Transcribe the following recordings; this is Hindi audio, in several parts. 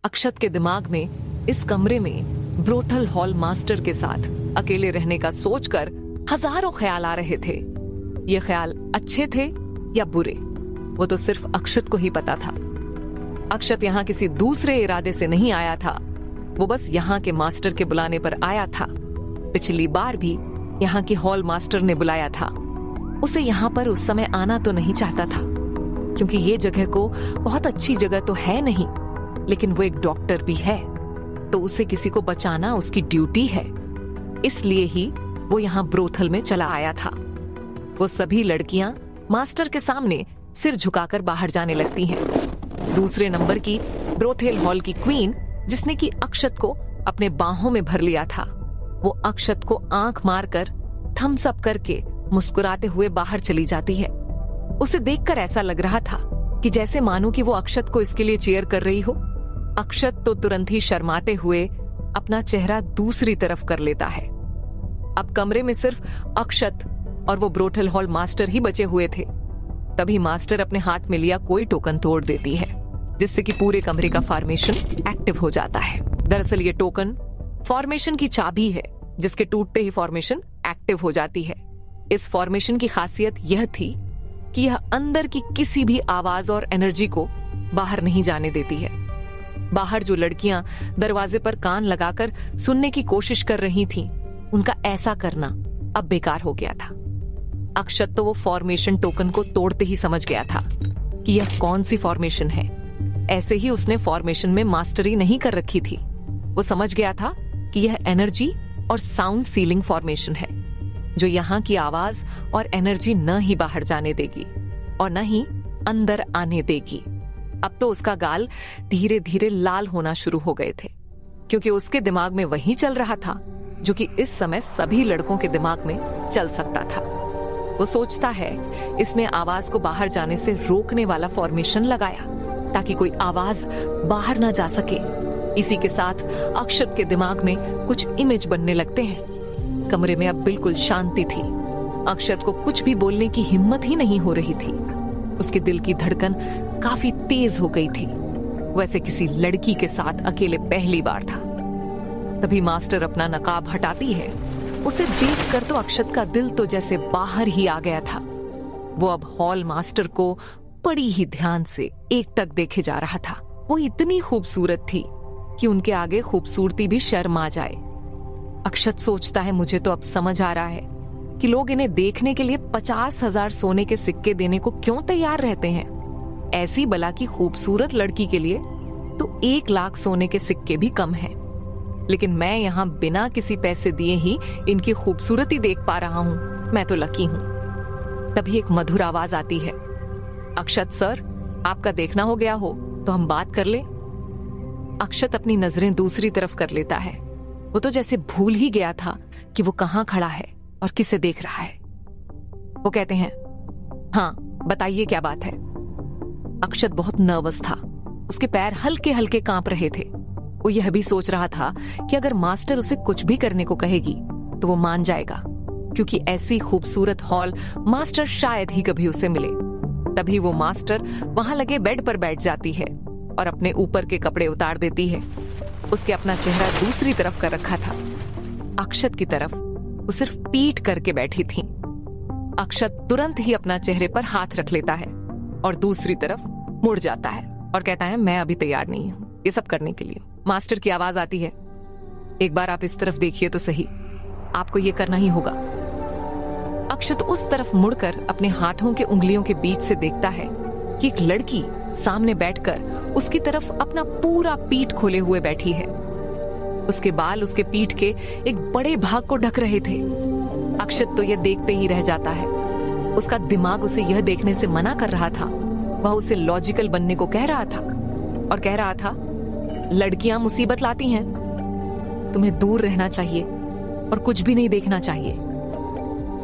अक्षत के दिमाग में इस कमरे में ब्रोथल हॉल मास्टर के साथ अकेले रहने का सोचकर हजारों ख्याल आ रहे थे। ये ख्याल अच्छे थे या बुरे, वो तो सिर्फ अक्षत को ही पता था। अक्षत यहाँ किसी दूसरे इरादे से नहीं आया था, वो बस यहाँ के मास्टर के बुलाने पर आया था। पिछली बार भी यहाँ के हॉल मास्टर ने बुलाया था। उसे यहाँ पर उस समय आना तो नहीं चाहता था, क्योंकि ये जगह को बहुत अच्छी जगह तो है नहीं, लेकिन वो एक डॉक्टर भी है, तो उसे किसी को बचाना उसकी ड्यूटी है। इसलिए ही वो यहाँ ब्रोथल में चला आया था। वो सभी लड़कियां मास्टर के सामने सिर झुकाकर बाहर जाने लगती हैं। दूसरे नंबर की ब्रोथल हॉल की क्वीन, जिसने कि अक्षत को अपने बाहों में भर लिया था, वो अक्षत को आंख मारकर थम्स अप करके मुस्कुराते हुए बाहर चली जाती है। उसे देखकर ऐसा लग रहा था कि जैसे मानो कि वो अक्षत को इसके लिए चीयर कर रही हो। अक्षत तो तुरंत ही शर्माते हुए अपना चेहरा दूसरी तरफ कर लेता है। अब कमरे में सिर्फ अक्षत और वो ब्रोथल हॉल मास्टर ही बचे हुए थे। तभी मास्टर अपने हाथ में लिया कोई टोकन तोड़ देती है, जिससे कि पूरे कमरे का फॉर्मेशन एक्टिव हो जाता है। दरअसल ये टोकन फॉर्मेशन की चाबी है, जिसके टूटते ही फॉर्मेशन एक्टिव हो जाती है। इस फॉर्मेशन की खासियत यह थी कि यह अंदर की किसी भी आवाज और एनर्जी को बाहर नहीं जाने देती है। बाहर जो लड़कियां दरवाजे पर कान लगाकर सुनने की कोशिश कर रही थीं, उनका ऐसा करना अब बेकार हो गया था। अक्षत तो वो फॉर्मेशन टोकन को तोड़ते ही समझ गया था कि यह कौन सी फॉर्मेशन है। ऐसे ही उसने फॉर्मेशन में मास्टरी नहीं कर रखी थी। वो समझ गया था कि यह एनर्जी और साउंड सीलिंग फॉर्मेशन है, जो यहाँ की आवाज और एनर्जी न ही बाहर जाने देगी और न ही अंदर आने देगी। अब तो उसका गाल धीरे धीरे लाल होना शुरू हो गए थे, क्योंकि उसके दिमाग में वही चल रहा था जो कि इस समय सभी लड़कों के दिमाग में चल सकता था। वो सोचता है इसने आवाज को बाहर जाने से रोकने वाला फॉर्मेशन लगाया, ताकि कोई आवाज बाहर ना जा सके। इसी के साथ अक्षत के दिमाग में कुछ इमेज बनने लगते हैं। कमरे में अब बिल्कुल शांति थी। अक्षत को कुछ भी बोलने की हिम्मत ही नहीं हो रही थी। उसके दिल की धड़कन काफी तेज हो गई थी। वैसे किसी लड़की के साथ अकेले पहली बार था। तभी मास्टर अपना नकाब हटाती है। उसे देखकर तो अक्षत का दिल तो जैसे बाहर ही आ गया था। वो अब हॉल मास्टर को बड़ी ही ध्यान से एकटक देखे जा रहा था। वो इतनी खूबसूरत थी कि उनके आगे खूबसूरती भी शर्म आ जाए। अक्षत सोचता है, मुझे तो अब समझ आ रहा है कि लोग इन्हें देखने के लिए 50,000 सोने के सिक्के देने को क्यों तैयार रहते हैं। ऐसी बला की खूबसूरत लड़की के लिए तो 1 लाख सोने के सिक्के भी कम हैं। लेकिन मैं यहाँ बिना किसी पैसे दिए ही इनकी खूबसूरती देख पा रहा हूँ। मैं तो लकी हूँ। तभी एक मधुर आवाज आती है, अक्षत सर, आपका देखना हो गया हो तो हम बात कर ले। अक्षत अपनी नजरें दूसरी तरफ कर लेता है। वो तो जैसे भूल ही गया था कि वो कहाँ खड़ा है और किसे देख रहा है। वो कहते हैं, हाँ बताइए क्या बात है। अक्षत बहुत नर्वस था। उसके पैर हल्के हल्के कांप रहे थे। वो यह भी सोच रहा था कि अगर मास्टर उसे कुछ भी करने को कहेगी तो वो मान जाएगा, क्योंकि ऐसी खूबसूरत हॉल मास्टर शायद ही कभी उसे मिले। तभी वो मास्टर वहां लगे बेड पर बैठ जाती है और अपने ऊपर के कपड़े उतार देती है। उसके अपना चेहरा दूसरी तरफ कर रखा था। अक्षत की तरफ वो सिर्फ पीठ करके बैठी थी। अक्षत तुरंत ही अपना चेहरे पर हाथ रख लेता है और दूसरी तरफ मुड़ जाता है और कहता है, मैं अभी तैयार नहीं हूं ये सब करने के लिए। मास्टर की आवाज आती है, एक बार आप इस तरफ देखिए तो सही, आपको ये करना ही होगा। अक्षत उस तरफ मुड़कर अपने हाथों के उंगलियों के बीच से देखता है कि एक लड़की सामने बैठकर उसकी तरफ अपना पूरा पीठ खोले हुए बैठी है। उसके बाल उसके पीठ के एक बड़े भाग को ढक रहे थे। अक्षत तो यह देखते ही रह जाता है। उसका दिमाग उसे यह देखने से मना कर रहा था। वह उसे लॉजिकल बनने को कह रहा था और कह रहा था, लड़कियां मुसीबत लाती हैं, तुम्हें दूर रहना चाहिए और कुछ भी नहीं देखना चाहिए।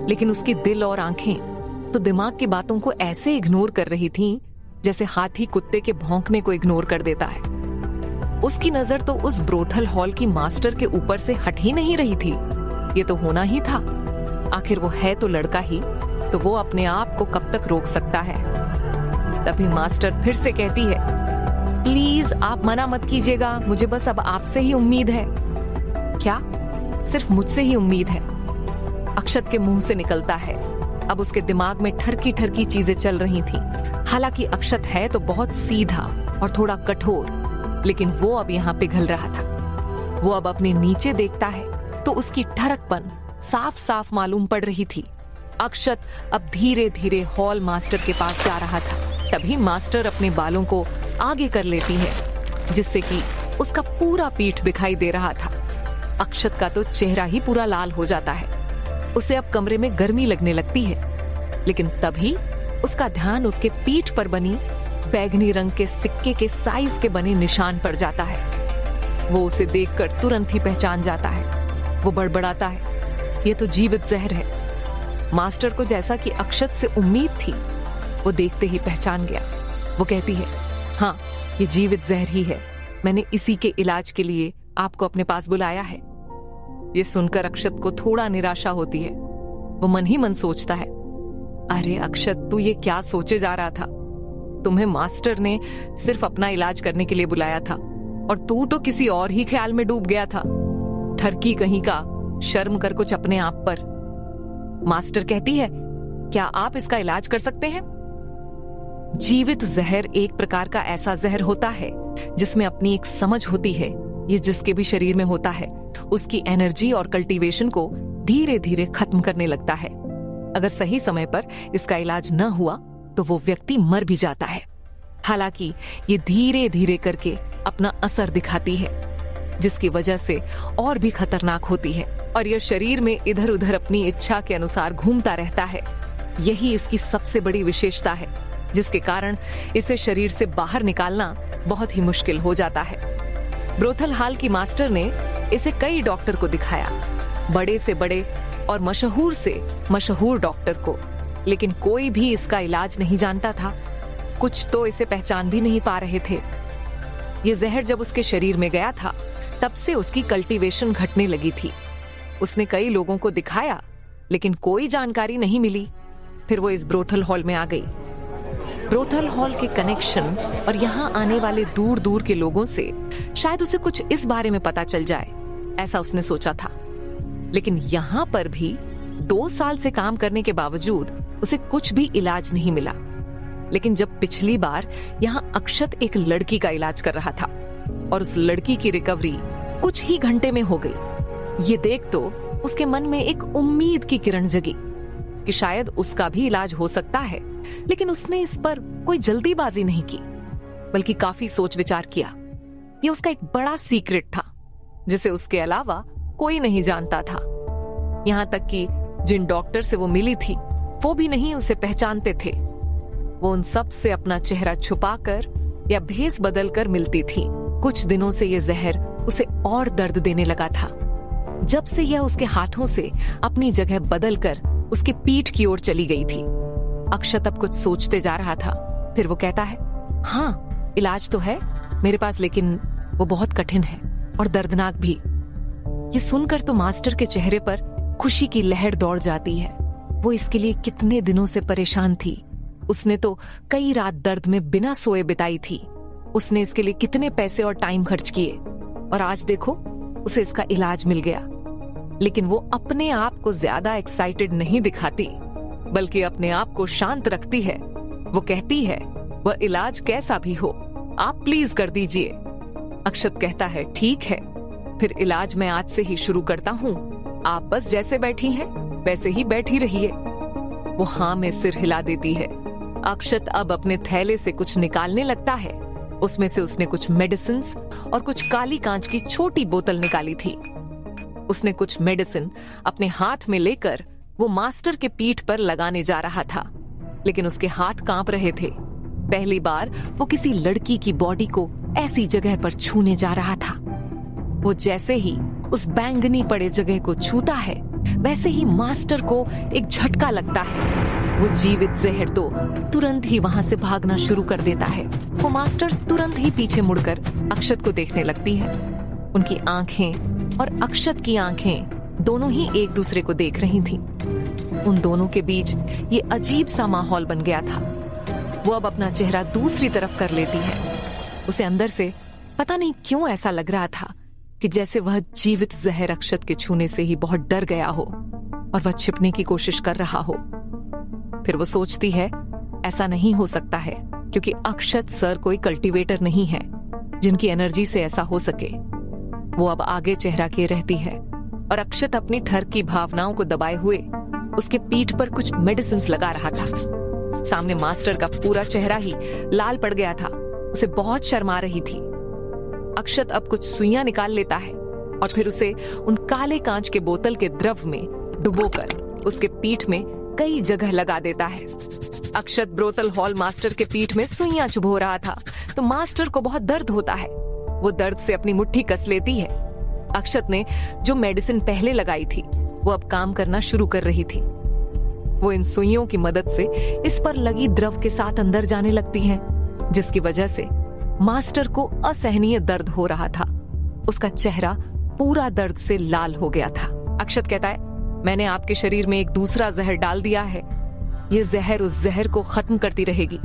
लेकिन उसकी दिल और आंखें तो दिमाग की बातों को ऐसे इग्नोर कर रही थीं, जैसे हाथी कुत्ते के भौंकने को इग्नोर कर देता है। उसकी नजर तो उस ब्रोथल हॉल की मास्टर के ऊपर से हट ही नहीं रही थी। ये तो होना ही था। आखिर वो है तो लड़का ही, तो वो अपने आप को कब तक रोक सकता है। तभी मास्टर फिर से कहती है, प्लीज आप मना मत कीजिएगा, मुझे बस अब आपसे ही उम्मीद है। क्या सिर्फ मुझसे ही उम्मीद है? अक्षत के मुंह से निकलता है। अब उसके दिमाग में ठरकी ठरकी चीजें चल रही थी। हालांकि अक्षत है तो बहुत सीधा और थोड़ा कठोर, लेकिन वो अब यहाँ पिघल रहा था। वो अब अपने नीचे देखता है तो उसकी ठरकपन साफ साफ मालूम पड़ रही थी। अक्षत अब धीरे धीरे हॉल मास्टर के पास जा रहा था। तभी मास्टर अपने बालों को आगे कर लेती है, जिससे कि उसका पूरा पीठ दिखाई दे रहा था। अक्षत का तो चेहरा ही पूरा लाल हो जाता है। उसे अब कमरे में गर्मी लगने लगती है, लेकिन तभी उसका ध्यान उसके पीठ पर बनी बैगनी रंग के सिक्के के साइज के बने निशान पर जाता है। वो उसे देखकर तुरंत ही पहचान जाता है। वो बड़बड़ाता है, ये तो जीवित जहर है। मास्टर को जैसा कि अक्षत से उम्मीद थी, वो देखते ही पहचान गया। वो कहती है, हाँ, ये जीवित जहर ही है। मैंने इसी के इलाज के लिए आपको अपने पास बुलाया है। ये सुनकर अक्षत को थोड़ा निराशा होती है। वो मन ही मन सोचता है, अरे अक्षत, तू ये क्या सोचे जा रहा था? तुम्हें मास्टर ने सिर्फ अपना इलाज करने के लिए बुलाया था और तू तो किसी और ही ख्याल में डूब गया था। ठरकी कहीं का, शर्म कर कुछ अपने आप पर। मास्टर कहती है, क्या आप इसका इलाज कर सकते हैं? जीवित जहर एक प्रकार का ऐसा जहर होता है जिसमें अपनी एक समझ होती है। ये जिसके भी शरीर में होता है, उसकी एनर्जी और कल्टीवेशन को धीरे धीरे खत्म करने लगता है। अगर सही समय पर इसका इलाज न हुआ तो वो व्यक्ति मर भी जाता है। हालांकि ये धीरे धीरे करके अपना असर दिखाती है, जिसकी वजह से और भी खतरनाक होती है और यह शरीर में इधर उधर अपनी इच्छा के अनुसार घूमता रहता है। यही इसकी सबसे बड़ी विशेषता है, जिसके कारण इसे शरीर से बाहर निकालना बहुत ही मुश्किल हो जाता है। ब्रोथल हॉल की मास्टर ने इसे कई डॉक्टर को दिखाया, बड़े से बड़े और मशहूर से मशहूर डॉक्टर को, लेकिन कोई भी इसका इलाज नहीं जानता था। कुछ तो इसे पहचान भी नहीं पा रहे थे। ये जहर जब उसके शरीर में गया था, तब से उसकी कल्टीवेशन घटने लगी थी। उसने कई लोगों को दिखाया, लेकिन कोई जानकारी नहीं मिली। फिर वो इस ब्रोथल हॉल में आ गई। ब्रोथल हॉल के कनेक्शन और यहाँ आने वाले दूर दूर के लोगों से शायद उसे कुछ इस बारे में पता चल जाए, ऐसा उसने सोचा था। लेकिन यहाँ पर भी 2 साल से काम करने के बावजूद उसे कुछ भी इलाज नहीं मिला। लेकिन जब पिछली बार यहाँ अक्षत एक लड़की का इलाज कर रहा था और उस लड़की की रिकवरी कुछ ही घंटे में हो गई, ये देख तो उसके मन में एक उम्मीद की किरण जगी कि शायद उसका भी इलाज हो सकता है। लेकिन उसने इस पर कोई जल्दीबाजी नहीं की, बल्कि काफी सोच विचार किया। ये उसका एक बड़ा सीक्रेट था, जिसे उसके अलावा कोई नहीं जानता था। यहाँ तक कि जिन डॉक्टर से वो मिली थी, वो भी नहीं उसे पहचानते थे। वो उन सब से अपना चेहरा छुपाकर या भेस बदलकर मिलती थी। कुछ दिनों से ये जहर उसे और दर्द देने लगा था। जब से यह उसके हाथों से अपनी जगह बदलकर उसके पीठ की ओर चली गई थी। अक्षत अब कुछ सोचते जा रहा था। फिर वो कहता है, हाँ, इलाज तो है मेरे पास, लेकिन वो बहुत कठिन है और दर्दनाक भी। ये सुनकर तो मास्टर के चेहरे पर खुशी की लहर दौड़ जाती है। वो इसके लिए कितने दिनों से परेशान थी। उसने तो कई रात दर्द में बिना सोए बिताई थी। उसने इसके लिए कितने पैसे और टाइम खर्च किए, और आज देखो उसे इसका इलाज मिल गया। लेकिन वो अपने आप को ज्यादा एक्साइटेड नहीं दिखाती, बल्कि अपने आप को शांत रखती है। वो कहती है, वह इलाज कैसा भी हो, आप प्लीज कर दीजिए। अक्षत कहता है, ठीक है, फिर इलाज मैं आज से ही शुरू करता हूँ। आप बस जैसे बैठी हैं वैसे ही बैठी रहिए। वो हाँ में सिर हिला देती है। अक्षत अब अपने थैले से कुछ निकालने लगता है। उसमें से उसने कुछ मेडिसिन और कुछ काली कांच की छोटी बोतल निकाली थी। उसने कुछ मेडिसिन अपने हाथ में लेकर वो मास्टर के पीठ पर लगाने जा रहा था, लेकिन उसके हाथ कांप रहे थे। पहली बार वो किसी लड़की की बॉडी को ऐसी जगह पर छूने जा रहा था। वो जैसे ही उस बैंगनी पड़े जगह को छूता है, वैसे ही मास्टर को एक झटका लगता है। वो जीवित जहर तो तुरंत ही वहां से भागना शुरू कर देता है। वो मास्टर तुरंत ही पीछे मुड़कर अक्षत को देखने लगती है। उनकी आंखें और अक्षत की आंखें दोनों ही एक दूसरे को देख रही थीं। उन दोनों के बीच ये अजीब सा माहौल बन गया था। वो अब अपना चेहरा दूसरी तरफ कर लेती है। उसे अंदर से पता नहीं क्यों ऐसा लग रहा था कि जैसे वह जीवित जहर अक्षत के छूने से ही बहुत डर गया हो और वह छिपने की कोशिश कर रहा हो। फिर वो सोचती है ऐसा नहीं हो सकता है, क्योंकि अक्षत सर कोई कल्टीवेटर नहीं है जिनकी एनर्जी से ऐसा हो सके। वो अब आगे चेहरा किए रहती है और अक्षत अपनी ठर की भावनाओं को दबाए हुए उसके पीठ पर कुछ मेडिसिन लगा रहा था। सामने मास्टर का पूरा चेहरा ही लाल पड़ गया था। उसे बहुत शर्म आ रही थी। अक्षत अब कुछ सुइयां निकाल लेता है और फिर उसे उन काले कांच के बोतल के द्रव में डुबोकर उसके पीठ में कई जगह लगा देता है। अक्षत ब्रोथल हॉल मास्टर के पीठ में सुइयां चुभो रहा था तो मास्टर को बहुत दर्द होता है। वो दर्द से अपनी मुट्ठी कस लेती है। अक्षत ने जो मेडिसिन पहले लगाई थी वो अब काम करना शुरू कर रही थी। वो इन सुइयों की मदद से इस पर लगी द्रव के साथ अंदर जाने लगती है, जिसकी वजह से मास्टर को असहनीय दर्द हो रहा था। उसका चेहरा पूरा दर्द से लाल हो गया था। अक्षत कहता है, मैंने आपके शरीर में एक दूसरा जहर डाल दिया है। ये जहर उस जहर को खत्म करती रहेगी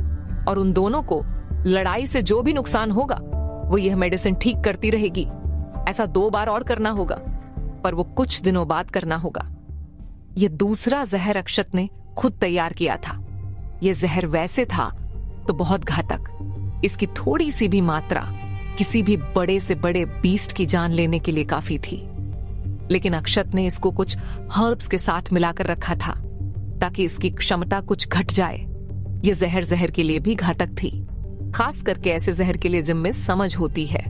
और उन दोनों को लड़ाई से जो भी नुकसान होगा वो यह मेडिसिन ठीक करती रहेगी। ऐसा 2 बार और करना होगा, पर वो कुछ दिनों बाद करना होगा। ये दूसरा जहर अक्षत ने खुद तैयार किया था। ये जहर वैसे था तो बहुत घातक। इसकी थोड़ी सी भी मात्रा किसी भी बड़े से बड़े बीस्ट की जान लेने के लिए काफी थी। लेकिन अक्षत ने इसको कुछ हर्ब्स के साथ मिलाकर रखा था ताकि इसकी क्षमता कुछ घट जाए। ये जहर जहर के लिए भी घातक थी, खास करके ऐसे जहर के लिए जिनमें समझ होती है,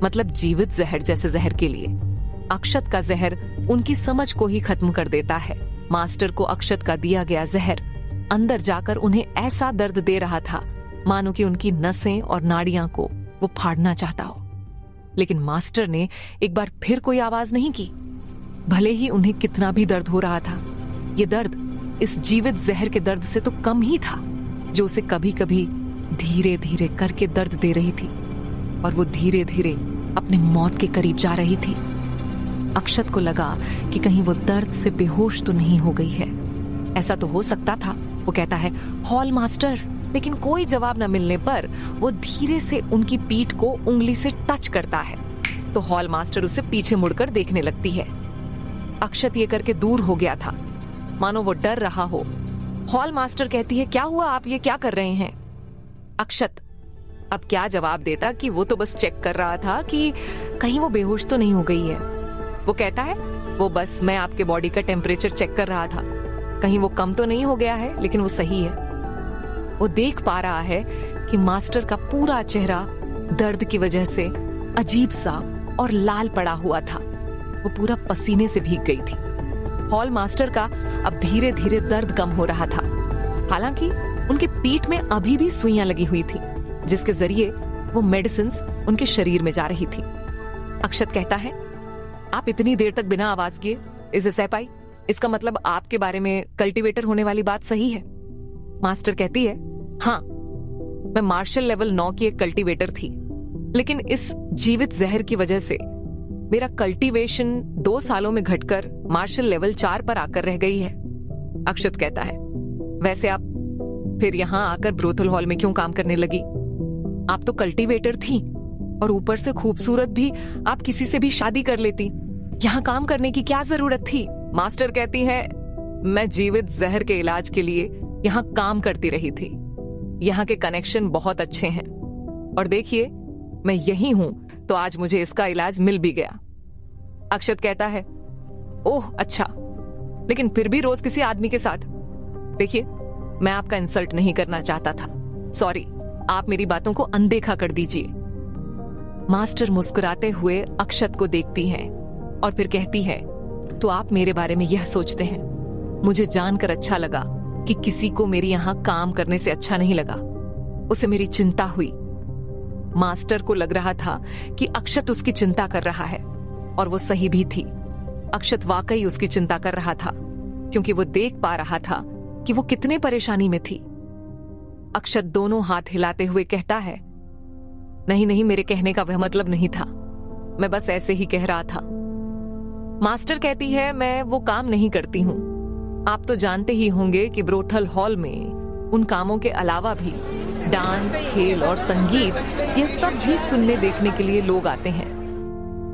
मतलब जीवित जहर जैसे जहर के लिए। अक्षत का जहर उनकी समझ को ही खत्म कर देता है। मास्टर को अक्षत का दिया गया जहर अंदर जाकर उन्हें ऐसा दर्द दे रहा था मानो कि उनकी नसें और नाड़ियां को वो फाड़ना चाहता हो। लेकिन मास्टर ने एक बार फिर कोई आवाज नहीं की, भले ही उन्हें कितना भी दर्द हो रहा था। ये दर्द इस जीवित जहर के दर्द से तो कम ही था, जो उसे कभी कभी धीरे धीरे करके दर्द दे रही थी और वो धीरे धीरे अपने मौत के करीब जा रही थी। अक्षत को लगा कि कहीं वो दर्द से बेहोश तो नहीं हो गई है। ऐसा तो हो सकता था। वो कहता है, हॉल मास्टर, लेकिन कोई जवाब न मिलने पर वो धीरे से उनकी पीठ को उंगली से टच करता है तो हॉल मास्टर उसे पीछे मुड़कर देखने लगती है। अक्षत ये करके दूर हो गया था, मानो वो डर रहा हो। हॉल मास्टर कहती है, क्या हुआ, आप ये क्या कर रहे हैं? अक्षत अब क्या जवाब देता कि वो तो बस चेक कर रहा था कि कहीं वो बेहोश तो नहीं हो गई है। वो कहता है, वो बस मैं आपके बॉडी का टेम्परेचर चेक कर रहा था, कहीं वो कम तो नहीं हो गया है, लेकिन वो सही है। वो देख पा रहा है कि मास्टर का पूरा चेहरा दर्द की वजह से अजीब सा और लाल पड़ा हुआ था। वो पूरा पसीने से भीग गई थी। हॉल मास्टर का अब धीरे धीरे दर्द कम हो रहा था। हालांकि उनके पीठ में अभी भी सुइयां लगी हुई थी, जिसके जरिए वो मेडिसिन्स उनके शरीर में जा रही थी। अक्षत कहता है, आप इतनी देर तक बिना आवाज किए इसे सह पाई, इसका मतलब आपके बारे में कल्टीवेटर होने वाली बात सही है। मास्टर कहती है, हाँ, मैं मार्शल लेवल 9 की एक कल्टीवेटर थी, लेकिन इस जीवित जहर की वजह से मेरा कल्टीवेशन 2 सालों में घटकर मार्शल लेवल 4 पर आकर रह गई है। अक्षत कहता है, वैसे आप फिर यहाँ आकर ब्रोथल हॉल में क्यों काम करने लगी? आप तो कल्टीवेटर थी और ऊपर से खूबसूरत भी। आप किसी से भी शादी कर लेती, यहाँ काम करने की क्या जरूरत थी? मास्टर कहती है, मैं जीवित जहर के इलाज के लिए यहाँ काम करती रही थी। यहाँ के कनेक्शन बहुत अच्छे हैं और देखिए, मैं यही हूं तो आज मुझे इसका इलाज मिल भी गया। अक्षत कहता है, ओह अच्छा, लेकिन फिर भी रोज किसी आदमी के साथ। देखिए, मैं आपका इंसल्ट नहीं करना चाहता था, सॉरी, आप मेरी बातों को अनदेखा कर दीजिए। मास्टर मुस्कुराते हुए अक्षत को देखती हैं और फिर कहती है, तो आप मेरे बारे में यह सोचते हैं। मुझे जानकर अच्छा लगा कि किसी को मेरी यहां काम करने से अच्छा नहीं लगा। उसे मेरी चिंता हुई। मास्टर को लग रहा था कि अक्षत उसकी चिंता कर रहा है और वो सही भी थी। अक्षत वाकई उसकी चिंता कर रहा था, क्योंकि वो देख पा रहा था कि वो कितने परेशानी में थी। अक्षत दोनों हाथ हिलाते हुए कहता है, नहीं नहीं, मेरे कहने का वह मतलब नहीं था, मैं बस ऐसे ही कह रहा था। मास्टर कहती है, मैं वो काम नहीं करती हूं। आप तो जानते ही होंगे कि ब्रोथल हॉल में उन कामों के अलावा भी डांस, खेल और संगीत, ये सब भी सुनने देखने के लिए लोग आते हैं।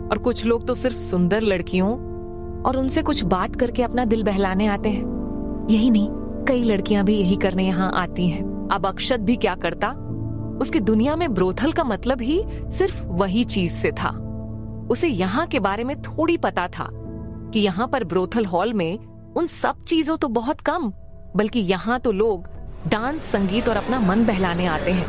और कुछ लोग तो सिर्फ सुंदर लड़कियों और उनसे कुछ बात करके अपना दिल बहलाने आते हैं। यही नहीं, कई लड़कियां भी यही करने यहाँ आती हैं। अब अक्षत भी क्या करता? उसकी दुनिया में ब्रोथल का मतलब ही सिर्फ वही चीज से था। उसे यहाँ के बारे में थोड़ी पता था कि यहाँ पर ब्रोथल हॉल में उन सब चीजों तो बहुत कम, बल्कि यहाँ तो लोग डांस, संगीत और अपना मन बहलाने आते हैं।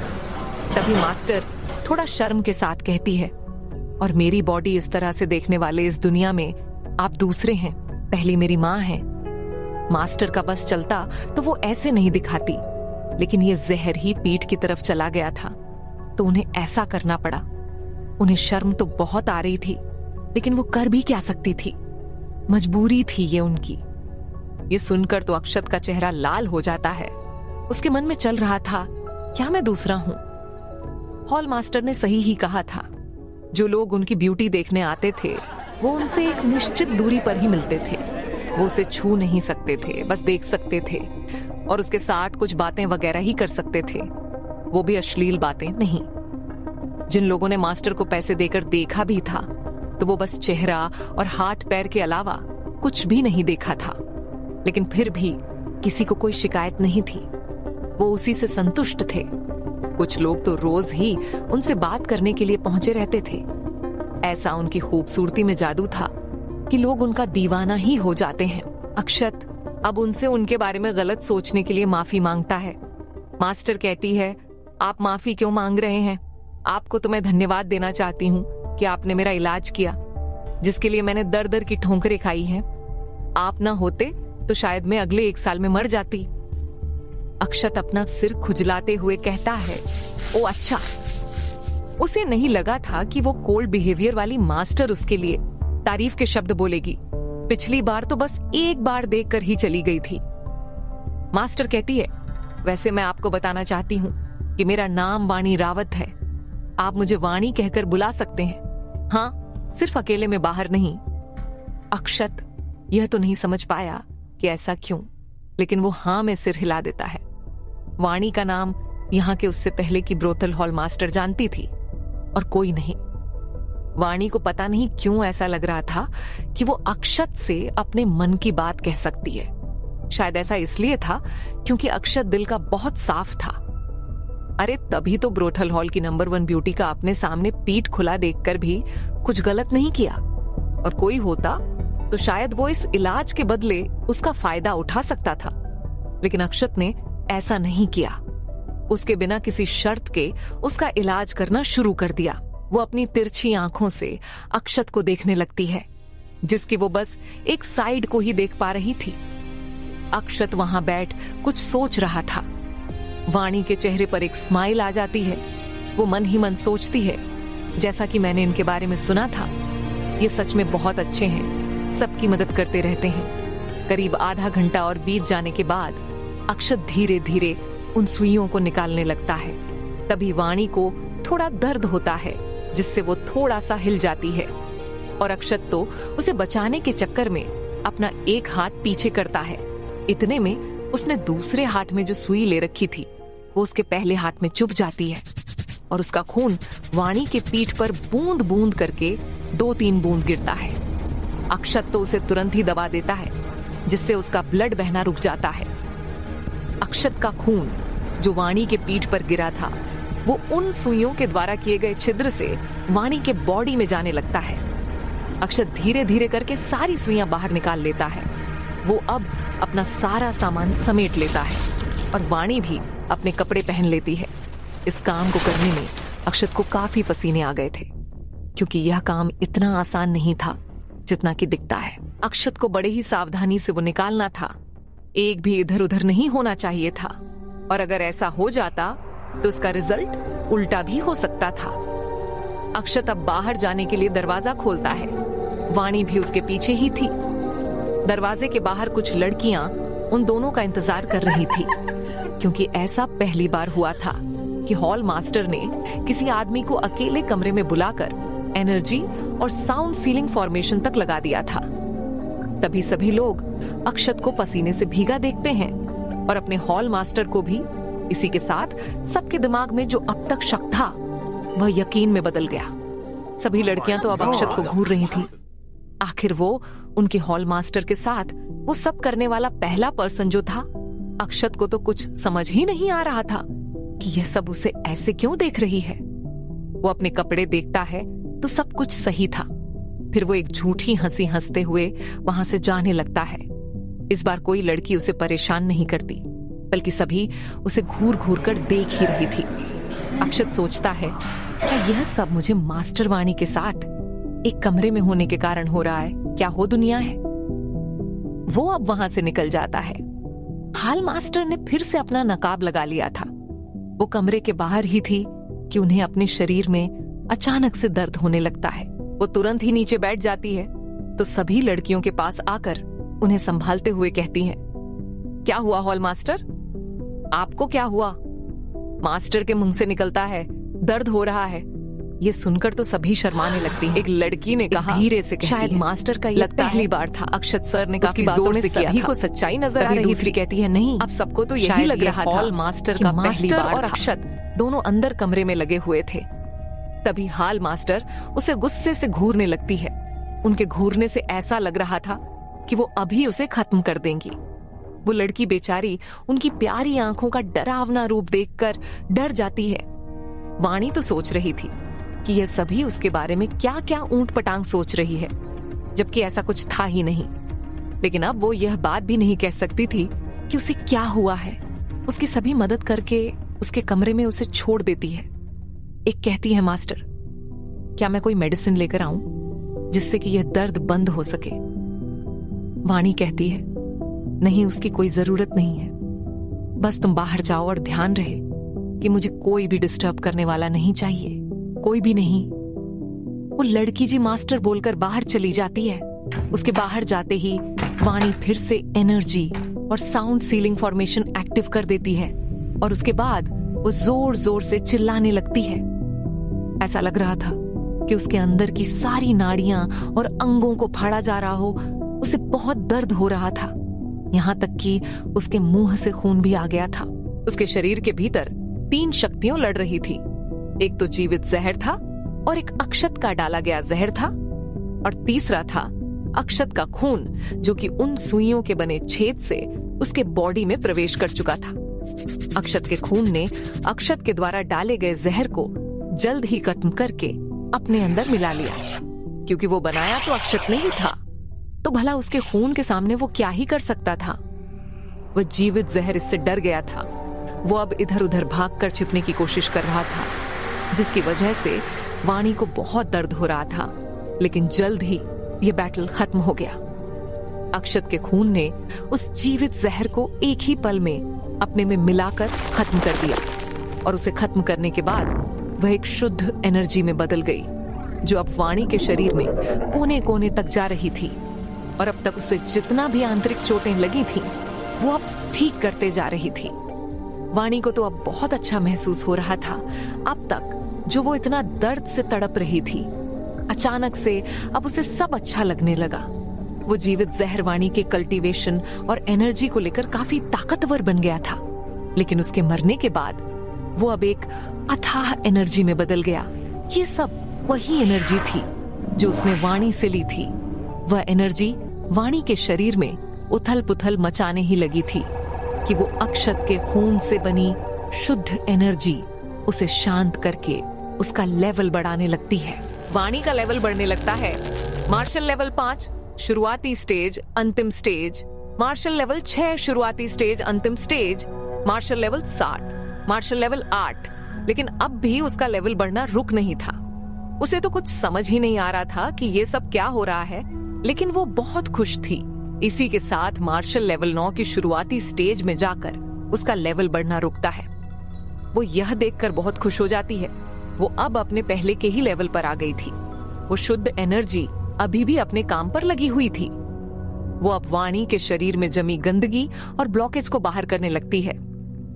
तभी मास्टर थोड़ा शर्म के साथ कहती है, और मेरी बॉडी इस तरह से देखने वाले इस दुनिया में आप दूसरे हैं, पहली मेरी माँ है। मास्टर का बस चलता तो वो ऐसे नहीं दिखाती, लेकिन ये जहर ही पीठ की तरफ चला गया था, तो उन्हें ऐसा करना पड़ा। उन्हें शर्म तो बहुत आ रही थी, लेकिन वो कर भी क्या सकती थी? मजबूरी थी ये उनकी। ये सुनकर तो अक्षत का चेहरा लाल हो जाता है। उसके मन में चल रहा था, क्या मैं दूसरा हूं? हॉल मास्टर ने सही ही कहा था। जो लोग उनकी ब्यूटी देखने आते थे वो उनसे एक निश्चित दूरी पर ही मिलते थे। वो उसे छू नहीं सकते थे, बस देख सकते थे और उसके साथ कुछ बातें वगैरह ही कर सकते थे, वो भी अश्लील बातें नहीं। जिन लोगों ने मास्टर को पैसे देकर देखा भी था तो वो बस चेहरा और हाथ पैर के अलावा कुछ भी नहीं देखा था, लेकिन फिर भी किसी को कोई शिकायत नहीं थी। वो उसी से संतुष्ट थे। कुछ लोग तो रोज ही उनसे बात करने के लिए पहुंचे रहते थे। ऐसा उनकी खूबसूरती में जादू था कि लोग उनका दीवाना ही हो जाते हैं। अक्षत अब उनसे उनके बारे में गलत सोचने के लिए माफी मांगता है। मास्टर कहती है, आप माफी क्यों मांग रहे हैं? आपको तो मैं धन्यवाद देना चाहती हूँ कि आपने मेरा इलाज किया, जिसके लिए मैंने दर दर की ठोकरें खाई हैं। आप ना होते तो शायद मैं अगले 1 साल में मर जाती। अक्षत अपना सिर खुजलाते हुए कहता है, ओ अच्छा। उसे नहीं लगा था कि वो कोल्ड बिहेवियर वाली मास्टर उसके लिए तारीफ के शब्द बोलेगी। पिछली बार तो बस एक बार देखकर ही चली गई थी। मास्टर कहती है, वैसे मैं आपको बताना चाहती हूँ कि मेरा नाम वाणी रावत है। आप मुझे वाणी कहकर बुला सकते हैं। हाँ, सिर्फ अकेले में बाहर नहीं। अक्षत यह तो नहीं समझ पाया कि ऐसा क्यों, लेकिन वो हाँ में सिर हिला देता है। वाणी का नाम यहाँ के उससे पहले की ब्रोथल हॉल मास्टर जानती थी, और कोई नहीं। वाणी को पता नहीं क्यों ऐसा लग रहा था कि वो अक्षत से अपने मन की बात कह सकती है। शायद ऐसा इसलिए था क्योंकि अक्षत दिल का बहुत साफ था। अरे तभी तो ब्रोथल हॉल की नंबर 1 ब्यूटी का अपने सामने पीठ खुला देखकर भी कुछ गलत नहीं किया, और कोई होता तो शायद वो इस इलाज के बदले उसका फायदा उठा सकता था। लेकिन अक्षत ने ऐसा नहीं किया। उसके बिना किसी शर्त के उसका इलाज करना शुरू कर दिया। वो अपनी तिरछी आंखों से अक्षत को देखने लगती है, जिसकी वो बस एक साइड को ही देख पा रही थी। अक्षत वहां बैठ कुछ सोच रहा था। वाणी के चेहरे पर एक स्माइल आ जाती है। वो मन ही मन सोचती है, जैसा कि मैंने इनके बारे में सुना था, ये सच में बहुत अच्छे हैं, सबकी मदद करते रहते हैं। करीब आधा घंटा और बीत जाने के बाद अक्षत धीरे धीरे उन सुइयों को निकालने लगता है। तभी वाणी को थोड़ा दर्द होता है, जिससे वो थोड़ा सा हिल जाती है, और अक्षत तो उसे बचाने के चक्कर में अपना एक हाथ पीछे करता है। इतने में उसने दूसरे हाथ में जो सुई ले रखी थी वो उसके पहले हाथ में चुभ जाती है, और उसका खून वाणी के पीठ पर बूंद बूंद करके 2-3 बूंद गिरता है। अक्षत तो उसे तुरंत ही दबा देता है, जिससे उसका ब्लड बहना रुक जाता है। अक्षत का खून जो वाणी के पीठ पर गिरा था वो उन सुइयों के द्वारा किए गए छिद्र से वाणी के बॉडी में जाने लगता है। अक्षत धीरे धीरे करके सारी सुइयां बाहर निकाल लेता है। वो अब अपना सारा सामान समेट लेता है, और वाणी भी अपने कपड़े पहन लेती है। इस काम को करने में अक्षत को काफी पसीने आ गए थे, क्योंकि यह काम इतना आसान नहीं था जितना कि दिखता है। अक्षत को बड़े ही सावधानी से वो निकालना था। एक भी इधर उधर नहीं होना चाहिए था, और अगर ऐसा हो जाता तो उसका रिजल्ट उल्टा भी हो सकता था। अक्षत अब बाहर जाने के लिए दरवाजा खोलता है। वाणी भी उसके पीछे ही थी। दरवाजे के बाहर कुछ लड़कियां उन दोनों का इंतजार कर रही थी, क्योंकि ऐसा पहली बार हुआ था कि हॉल मास्टर ने किसी आदमी को अकेले कमरे में बुलाकर एनर्जी और साउंड सीलिंग फॉर्मेशन तक लगा दिया था। तभी सभी लोग अक्षत को पसीने से भीगा देखते हैं, और अपने हॉल मास्टर को भी इसी के साथ सबके दिमाग में जो अब तक शक था वह यकीन में बदल गया। सभी लड़कियां तो अब अक्षत को घूर रही थी। आखिर वो उनके हॉल मास्टर के साथ वो सब करने वाला पहला पर्सन जो था, अक्षत को तो कुछ समझ ही नहीं आ रहा था कि यह सब उसे ऐसे क्यों देख रही है। वो अपने कपड़े देखता है तो सब कुछ सही था। फिर वो एक झूठी हंसी हंसते हुए वहां से जाने लगता है। इस बार कोई लड़की उसे परेशान नहीं करती, बल्कि सभी उसे घूर घूर कर देख ही रही थी। अक्षत सोचता है, क्या यह सब मुझे मास्टर वाणी के साथ एक कमरे में होने के कारण हो रहा है? क्या हो दुनिया है? वो अब वहां से निकल जाता है। हाल मास्टर ने फिर से अपना नकाब लगा लिया था। वो कमरे के बाहर ही थी कि उन्हें अपने शरीर में अचानक से दर्द होने लगता है। वो तुरंत ही नीचे बैठ जाती है तो सभी लड़कियों के पास आकर उन्हें संभालते हुए कहती हैं, क्या हुआ हॉल मास्टर? आपको क्या हुआ? मास्टर के मुंह से निकलता है, दर्द हो रहा है। ये सुनकर तो सभी शर्माने लगती हैं। एक लड़की ने कहा धीरे से, शायद मास्टर का ये पहली बार था। अक्षत सर ने काफी जोर से किया था। को सच्चाई नजर आ रही। दूसरी कहती है, नहीं, अब सबको तो यही लग रहा था हॉल मास्टर का पहली बार और अक्षत दोनों अंदर कमरे में लगे हुए थे। तभी हाल मास्टर उसे गुस्से से घूरने लगती है। उनके घूरने से ऐसा लग रहा था कि वो अभी उसे खत्म कर देंगी। वो लड़की बेचारी उनकी प्यारी आंखों का डरावना रूप देखकर डर जाती है। वाणी तो सोच रही थी कि यह सभी उसके बारे में क्या क्या ऊंट पटांग सोच रही है, जबकि ऐसा कुछ था ही नहीं। लेकिन अब वो यह बात भी नहीं कह सकती थी कि उसे क्या हुआ है। उसकी सभी मदद करके उसके कमरे में उसे छोड़ देती है। एक कहती है, मास्टर, क्या मैं कोई मेडिसिन लेकर आऊं जिससे कि यह दर्द बंद हो सके? वाणी कहती है, नहीं, उसकी कोई जरूरत नहीं है। बस तुम बाहर जाओ और ध्यान रहे कि मुझे कोई भी डिस्टर्ब करने वाला नहीं चाहिए, कोई भी नहीं। वो लड़की जी मास्टर बोलकर बाहर चली जाती है। उसके बाहर जाते ही वाणी फिर से एनर्जी और साउंड सीलिंग फॉर्मेशन एक्टिव कर देती है और उसके बाद वो जोर जोर से चिल्लाने लगती है। ऐसा लग रहा था कि उसके अंदर की सारी नाड़ियां और अंगों को फाड़ा जा रहा हो। उसे बहुत दर्द हो रहा था, यहाँ तक कि उसके मुंह से खून भी आ गया था। उसके शरीर के भीतर 3 शक्तियां लड़ रही थी। एक तो जीवित जहर था और एक अक्षत का डाला गया जहर था और तीसरा था अक्षत का खून, जो कि उन सुइयों के बने छेद से उसके बॉडी में प्रवेश कर चुका था। अक्षत के खून ने अक्षत के द्वारा डाले गए जहर को जल्द ही खत्म करके अपने अंदर मिला लिया। क्योंकि वो बनाया तो अक्षत ने ही था, तो भला उसके खून के सामने वो क्या ही कर सकता था। वह जीवित जहर इससे डर गया था। वो अब इधर उधर भागकर छिपने की कोशिश कर रहा था, जिसकी वजह से वाणी को बहुत दर्द हो रहा था। लेकिन जल्द ही यह बैटल खत्म हो गया। अक्षत के खून ने उस जीवित जहर को एक ही पल में अपने में मिलाकर खत्म कर दिया और उसे खत्म करने के बाद वह एक शुद्ध एनर्जी में बदल गई, जो अब वाणी के शरीर में कोने कोने तक जा रही थी। और अब तक उसे जितना भी आंतरिक चोटें लगी थी वो अब ठीक करते जा रही थी। वाणी को तो अब बहुत अच्छा महसूस हो रहा था। अब तक जो वो इतना दर्द से तड़प रही थी, अचानक से अब उसे सब अच्छा लगने लगा। वो जीवित जहर वाणी के कल्टीवेशन और एनर्जी को लेकर काफी ताकतवर बन गया था। लेकिन उसके मरने के बाद वो अब एक अथाह एनर्जी में बदल गया। ये सब वही एनर्जी थी जो उसने वाणी से ली थी। वह एनर्जी वाणी के शरीर में उथल पुथल मचाने ही लगी थी कि वो अक्षत के खून से बनी शुद्ध एनर्जी उसे शांत करके उसका लेवल बढ़ाने लगती है। वाणी का लेवल बढ़ने लगता है। मार्शल लेवल 5 शुरुआती स्टेज, अंतिम स्टेज। मार्शल लेवल 6 शुरुआती स्टेज, अंतिम stage. Marshal level 7, marshal level 8। लेकिन अब भी उसका लेवल बढ़ना रुक नहीं था। उसे तो कुछ समझ ही नहीं आ रहा था कि ये सब क्या हो रहा है, लेकिन वो बहुत खुश थी। इसी के साथ मार्शल लेवल 9 की शुरुआती स्टेज में जाकर उसका लेवल बढ़ना रुकता है। वो यह देखकर बहुत खुश हो जाती है। वो अब अपने पहले के ही लेवल पर आ गई थी। वो शुद्ध एनर्जी अभी भी अपने काम पर लगी हुई थी। वो अब वाणी के शरीर में जमी गंदगी और ब्लॉकेज को बाहर करने लगती है।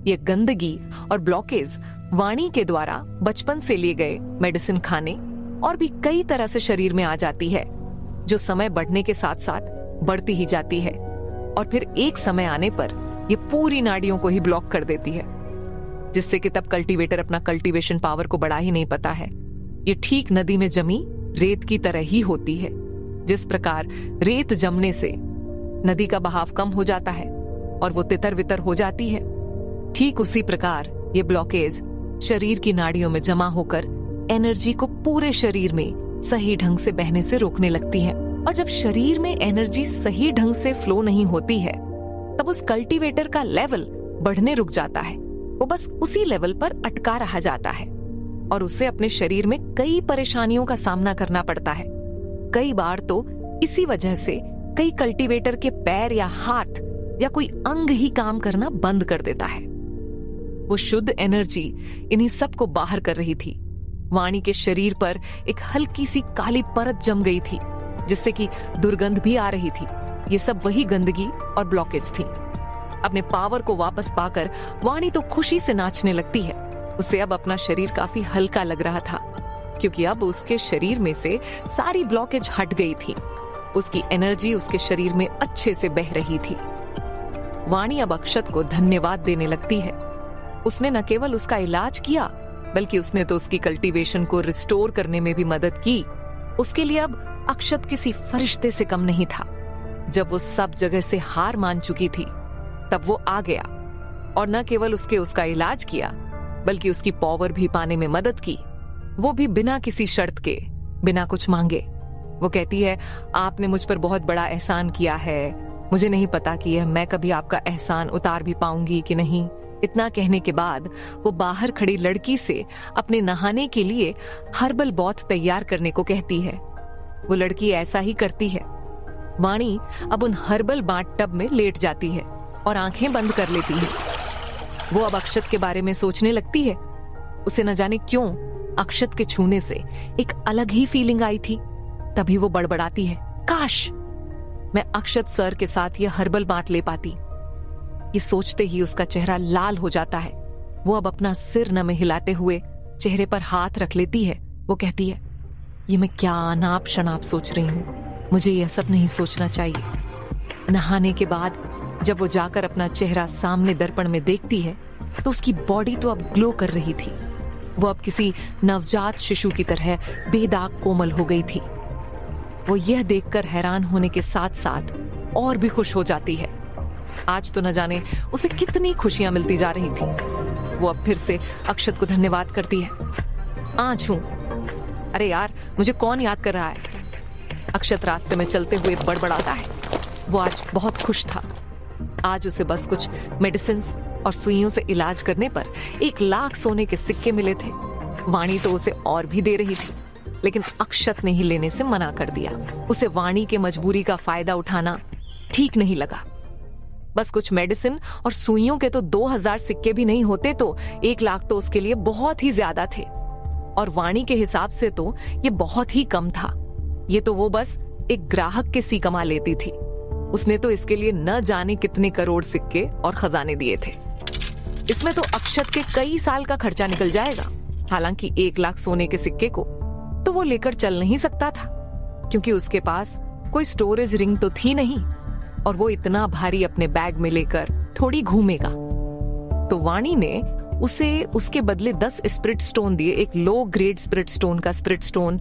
ये गंदगी और ब्लॉकेज वाणी के द्वारा बचपन से लिए गए मेडिसिन खाने और भी कई तरह से शरीर में आ जाती है, जो समय बढ़ने के साथ साथ बढ़ती ही जाती है और फिर एक समय आने पर ये पूरी नाड़ियों को ही ब्लॉक कर देती है। जिससे कि तब कल्टीवेटर अपना कल्टीवेशन पावर को बढ़ा ही नहीं पाता है। ये ठीक नदी में जमी रेत की तरह ही होती है। जिस प्रकार रेत जमने से नदी का बहाव कम हो जाता है और वो तितर वितर हो जाती है, ठीक उसी प्रकार ये ब्लॉकेज शरीर की नाड़ियों में जमा होकर एनर्जी को पूरे शरीर में सही ढंग से बहने से रोकने लगती है। और जब शरीर में एनर्जी सही ढंग से फ्लो नहीं होती है, तब उस कल्टीवेटर का लेवल बढ़ने रुक जाता है। वो बस उसी लेवल पर अटका रह जाता है और उसे अपने शरीर में कई परेशानियों का सामना करना पड़ता है। कई बार तो इसी वजह से कई कल्टीवेटर के पैर या हाथ या कोई अंग ही काम करना बंद कर देता है। वो शुद्ध एनर्जी इन्हीं सब को बाहर कर रही थी। वाणी के शरीर पर एक हल्की सी काली परत जम गई थी, जिससे कि दुर्गंध भी आ रही थी। ये सब वही गंदगी और ब्लॉकेज थी। अपने पावर को वापस पाकर वाणी तो खुशी से नाचने लगती है। उसे अब अपना शरीर काफी हल्का लग रहा था, क्योंकि अब उसके शरीर में से सारी ब्लॉकेज हट गई थी। उसकी एनर्जी उसके शरीर में अच्छे से बह रही थी। वाणी अब अक्षत को धन्यवाद देने लगती है। उसने न केवल उसका इलाज किया, बल्कि उसने तो उसकी कल्टीवेशन को रिस्टोर करने में भी मदद की। उसके लिए अब अक्षत किसी फरिश्ते से कम नहीं था। जब वो सब जगह से हार मान चुकी थी, तब वो आ गया और न केवल उसका इलाज किया, बल्कि उसकी पावर भी पाने में मदद की। वो भी बिना किसी शर्त के, बिना कुछ मांगे। वो कहती है, आपने मुझ पर बहुत बड़ा एहसान किया है। मुझे नहीं पता कि मैं कभी आपका एहसान उतार भी पाऊंगी कि नहीं। इतना कहने के बाद वो बाहर खड़ी लड़की से अपने नहाने के लिए हर्बल बाथ तैयार करने को कहती है। वो लड़की ऐसा ही करती है। वाणी अब उन हर्बल बाथ टब में लेट जाती है और आंखें बंद कर लेती है। वो अब अक्षत के बारे में सोचने लगती है। उसे न जाने क्यों अक्षत के छूने से एक अलग ही फीलिंग आई थी। तभी वो बड़बड़ाती है, काश मैं अक्षत सर के साथ ये हर्बल बाथ ले पाती। ये सोचते ही उसका चेहरा लाल हो जाता है। वो अब अपना सिर न में हिलाते हुए चेहरे पर हाथ रख लेती है। वो कहती है, ये मैं क्या अनाप शनाप सोच रही हूँ। मुझे यह सब नहीं सोचना चाहिए। नहाने के बाद जब वो जाकर अपना चेहरा सामने दर्पण में देखती है, तो उसकी बॉडी तो अब ग्लो कर रही थी। वो अब किसी नवजात शिशु की तरह बेदाग कोमल हो गई थी। वो यह देखकर हैरान होने के साथ साथ और भी खुश हो जाती है। आज तो न जाने उसे कितनी खुशियां मिलती जा रही थी। वो अब फिर से अक्षत को धन्यवाद करती है। आज हूं, अरे यार मुझे कौन याद कर रहा है। अक्षत रास्ते में चलते हुए बड़बड़ाता है। वो आज बहुत खुश था। आज उसे बस कुछ मेडिसिन और सुइयों से इलाज करने पर 1 लाख सोने के सिक्के मिले थे। वाणी तो उसे और भी दे रही थी, लेकिन अक्षत ने ही लेने से मना कर दिया। उसे वाणी के मजबूरी का फायदा उठाना ठीक नहीं लगा। बस कुछ मेडिसिन और सुइयों के तो 2000 सिक्के भी नहीं होते, तो 1 लाख तो उसके लिए बहुत ही ज्यादा थे। और वाणी के हिसाब से तो ये बहुत ही कम था। ये तो वो बस एक ग्राहक के सी कमा लेती थी। उसने तो इसके लिए न जाने कितने करोड़ सिक्के और खजाने दिए थे। इसमें तो अक्षत के कई साल का खर्चा निकल जाएगा। हालांकि 1 लाख सोने के सिक्के को तो वो लेकर चल नहीं सकता था, क्योंकि उसके पास कोई स्टोरेज रिंग तो थी नहीं, और वो इतना भारी अपने बैग में लेकर थोड़ी घूमेगा। तो वाणी ने उसे उसके बदले 10 स्पिरिट स्टोन दिए। एक लो ग्रेड स्पिरिट स्टोन का स्पिरिट स्टोन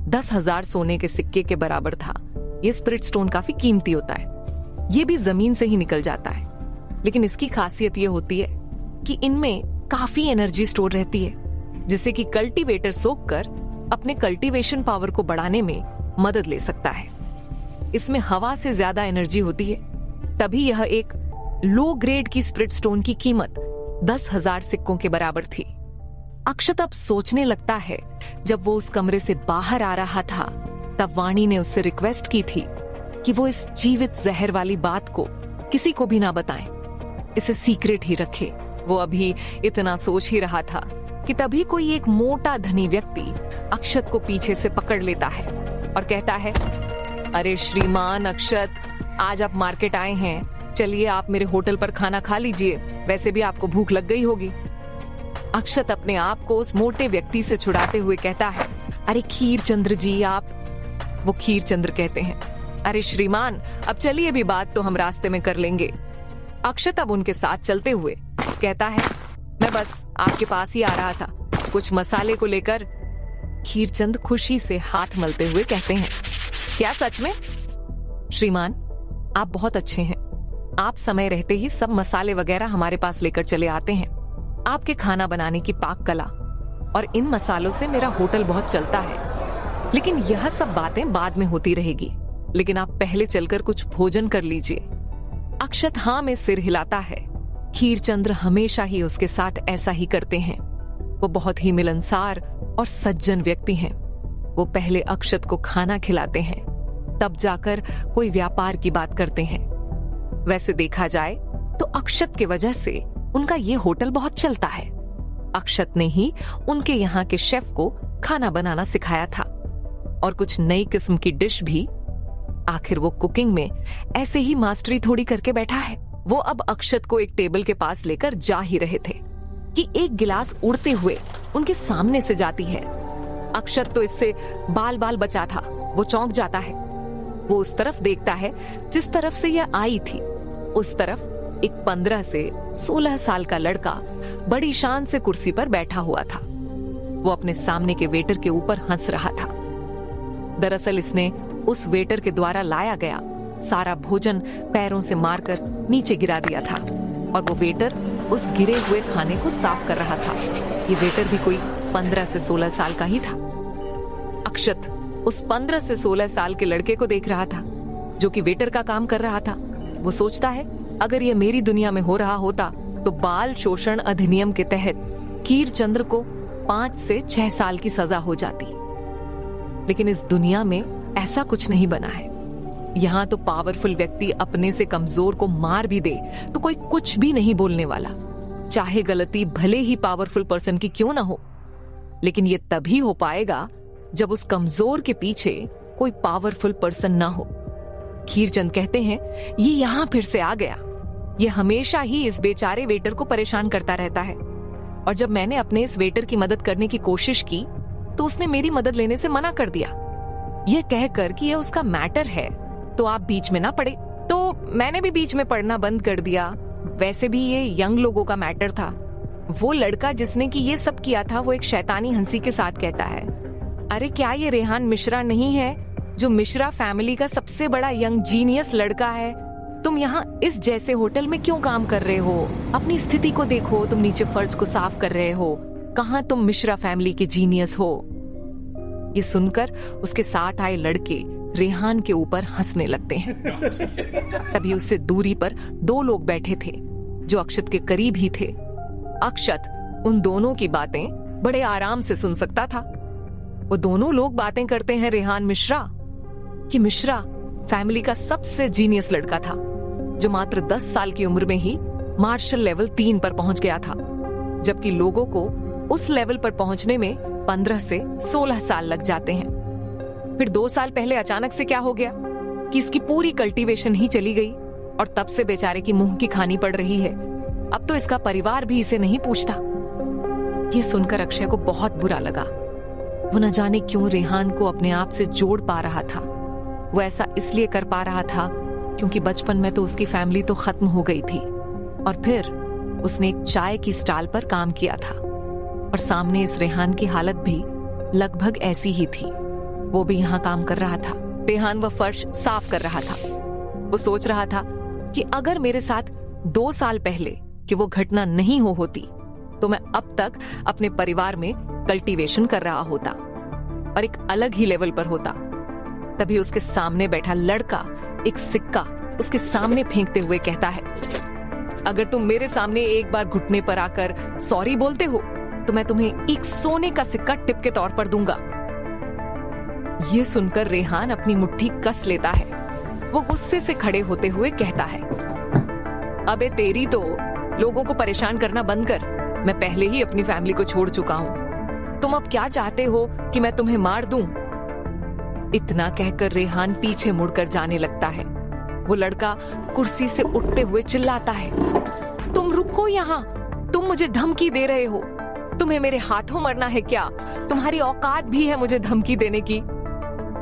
10,000 सोने के सिक्के के बराबर था। ये स्पिरिट स्टोन काफी कीमती होता है। ये भी जमीन से ही निकल जाता है, लेकिन इसकी खासियत ये होती है कि इनमें काफी एनर्जी स्टोर रहती है, जिससे कि कल्टीवेटर सोखकर अपने कल्टीवेशन पावर को बढ़ाने में मदद ले सकता है। इसमें हवा से ज्यादा एनर्जी होती है, तभी यह एक लो ग्रेड की स्पिरिट स्टोन की कीमत 10,000 सिक्कों के बराबर थी। अक्षत अब सोचने लगता है, जब वो उस कमरे से बाहर आ रहा था, तब वाणी ने उससे रिक्वेस्ट की थी कि वो इस जीवित जहर वाली बात को किसी को भी ना बताएं, इसे सीक्रेट ही रखे। वो अभी इतना सोच ही रहा था कि तभी कोई एक मोटा धनी व्यक्ति अक्षत को पीछे से पकड़ लेता है और कहता है, अरे श्रीमान अक्षत, आज आप मार्केट आए हैं, चलिए आप मेरे होटल पर खाना खा लीजिए, वैसे भी आपको भूख लग गई होगी। अक्षत अपने आप को उस मोटे व्यक्ति से छुड़ाते हुए कहता है, अरे खीर चंद्र जी आप। वो खीर चंद्र कहते हैं, अरे श्रीमान अब चलिए, भी बात तो हम रास्ते में कर लेंगे। अक्षत अब उनके साथ चलते हुए कहता है, मैं बस आपके पास ही आ रहा था, कुछ मसाले को लेकर। खीरचंद खुशी से हाथ मलते हुए कहते हैं, क्या सच में? श्रीमान, आप बहुत अच्छे हैं। आप समय रहते ही सब मसाले वगैरह हमारे पास लेकर चले आते हैं। आपके खाना बनाने की पाक कला और इन मसालों से मेरा होटल बहुत चलता है। लेकिन यह सब बातें बाद में होती रहेगी, लेकिन आप पहले चलकर कुछ भोजन कर लीजिए। अक्षत हाँ में सिर हिलाता है। खीरचंद्र हमेशा ही उसके साथ ऐसा ही करते हैं। वो बहुत ही मिलनसार और सज्जन व्यक्ति हैं। वो पहले अक्षत को खाना खिलाते हैं, तब जाकर कोई व्यापार की बात करते हैं। वैसे देखा जाए तो अक्षत की वजह से उनका ये होटल बहुत चलता है। अक्षत ने ही उनके यहाँ के शेफ को खाना बनाना सिखाया था और कुछ नई किस्म की डिश भी। आखिर वो कुकिंग में ऐसे ही मास्टरी थोड़ी करके बैठा है। वो अब अक्षत को एक टेबल के पास लेकर जा ही रहे थे कि एक गिलास उड़ते हुए उनके सामने से जाती है। अक्षत तो इससे बाल बाल बचा था। वो चौंक जाता है। वो उस तरफ देखता है जिस तरफ से यह आई थी। उस तरफ एक 15 से 16 साल का लड़का बड़ी शान से कुर्सी पर बैठा हुआ था। वो अपने सामने के वेटर के ऊपर हंस रहा था। दरअसल इसने उस वेटर के द्वारा लाया गया सारा भोजन पैरों से मारकर नीचे गिरा दिया था और वो वेटर उस गिरे हुए खाने को साफ कर रहा था। ये वेटर भी कोई 15 से 16 साल का ही था। अक्षत उस 15 से 16 साल के लड़के को देख रहा था जो कि वेटर का काम कर रहा था। वो सोचता है, अगर ये मेरी दुनिया में हो रहा होता तो बाल शोषण अधिनियम के तहत खीरचंद्र को 5 से 6 साल की सजा हो जाती। लेकिन इस दुनिया में ऐसा कुछ नहीं बना है। यहाँ तो पावरफुल व्यक्ति अपने से कमजोर को मार भी दे तो कोई कुछ भी नहीं बोलने वाला, चाहे गलती भले ही पावरफुल पर्सन की क्यों ना हो। लेकिन ये तभी हो पाएगा जब उस कमजोर के पीछे कोई पावरफुल पर्सन ना हो। खीरचंद कहते हैं, ये यहाँ फिर से आ गया। ये हमेशा ही इस बेचारे वेटर को परेशान करता रहता है और जब मैंने अपने इस वेटर की मदद करने की कोशिश की तो उसने मेरी मदद लेने से मना कर दिया, यह कहकर कि यह उसका मैटर है तो आप बीच में ना पड़े। तो मैंने भी बीच में पढ़ना बंद कर दिया। वैसे भी ये यंग लोगों का मैटर था। वो लड़का जिसने कि ये सब किया था वो एक शैतानी हंसी के साथ कहता है, अरे क्या ये रेहान मिश्रा नहीं है जो मिश्रा फैमिली का सबसे बड़ा यंग जीनियस लड़का है? तुम यहाँ इस जैसे होटल में क्यों काम कर रहे हो? अपनी स्थिति को देखो, तुम नीचे फर्श को साफ कर रहे हो। कहाँ तुम मिश्रा फैमिली के जीनियस हो? ये सुनकर उसके साथ आए लड़के रेहान के ऊपर हंसने लगते हैं। तभी उससे दूरी पर 2 लोग बैठे थे जो अक्षत के करीब ही थे। अक्षत उन दोनों की बातें बड़े आराम से सुन सकता था। वो दोनों लोग बातें करते हैं रेहान मिश्रा कि मिश्रा फैमिली का सबसे जीनियस लड़का था जो मात्र 10 साल की उम्र में ही मार्शल लेवल 3 पर पहुंच गया था, जबकि लोगों को उस लेवल पर पहुंचने में 15 से 16 साल लग जाते हैं। फिर 2 साल पहले अचानक से क्या हो गया कि इसकी पूरी कल्टीवेशन ही चली गई और तब से बेचारे की मुंह की खानी पड़ रही है। अब तो इसका परिवार भी इसे नहीं पूछता। ये सुनकर अक्षय को बहुत बुरा लगा। वो न जाने क्यों रेहान को अपने आप से जोड़ पा रहा था। वो ऐसा इसलिए कर पा रहा था क्योंकि बचपन में तो उसकी फैमिली तो खत्म हो गई थी और फिर उसने एक चाय की स्टॉल पर काम किया था और सामने इस रेहान की हालत भी लगभग ऐसी ही थी। वो भी यहाँ काम कर रहा था। रेहान वह फर्श साफ कर रहा था। वो सोच रहा था कि अगर मेरे साथ 2 साल पहले कि वो घटना नहीं होती तो मैं अब तक अपने परिवार में कल्टीवेशन कर रहा होता और एक अलग ही लेवल पर होता। तभी उसके सामने बैठा लड़का एक सिक्का उसके सामने फेंकते हुए कहता है, अगर तुम मेरे सामने एक बार घुटने पर आकर सॉरी बोलते हो तो मैं तुम्हें एक सोने का सिक्का टिप के तौर पर दूंगा। ये सुनकर रेहान अपनी मुट्ठी कस लेता है। वो गुस्से से खड़े होते हुए कहता है, अबे तेरी तो लोगों को परेशान करना बंद कर। मैं पहले ही अपनी फैमिली को छोड़ चुका हूँ। तुम अब क्या चाहते हो कि मैं तुम्हें मार दूं? इतना कहकर रेहान पीछे मुड़कर जाने लगता है। वो लड़का कुर्सी से उठते हुए चिल्लाता है, तुम रुको यहाँ, तुम मुझे धमकी दे रहे हो? तुम्हें मेरे हाथों मरना है क्या? तुम्हारी औकात भी है मुझे धमकी देने की?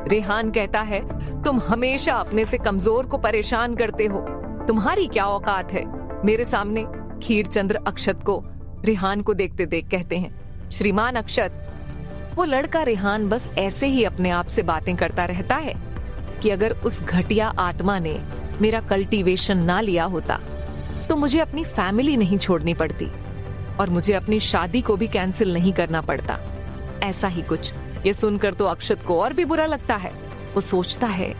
रेहान कहता है, तुम हमेशा अपने से कमजोर को परेशान करते हो। तुम्हारी क्या औकात है मेरे सामने? खीरचंद्र अक्षत को रेहान को देखते देख कहते हैं, श्रीमान अक्षत। वो लड़का रेहान बस ऐसे ही अपने आप से बातें करता रहता है कि अगर उस घटिया आत्मा ने मेरा कल्टीवेशन ना लिया होता तो मुझे अपनी फैमिली नहीं छोड़नी पड़ती और मुझे अपनी शादी को भी कैंसिल नहीं करना पड़ता। ऐसा ही कुछ। ये सुनकर तो अक्षत को और भी बुरा लगता है। वो सोचता है,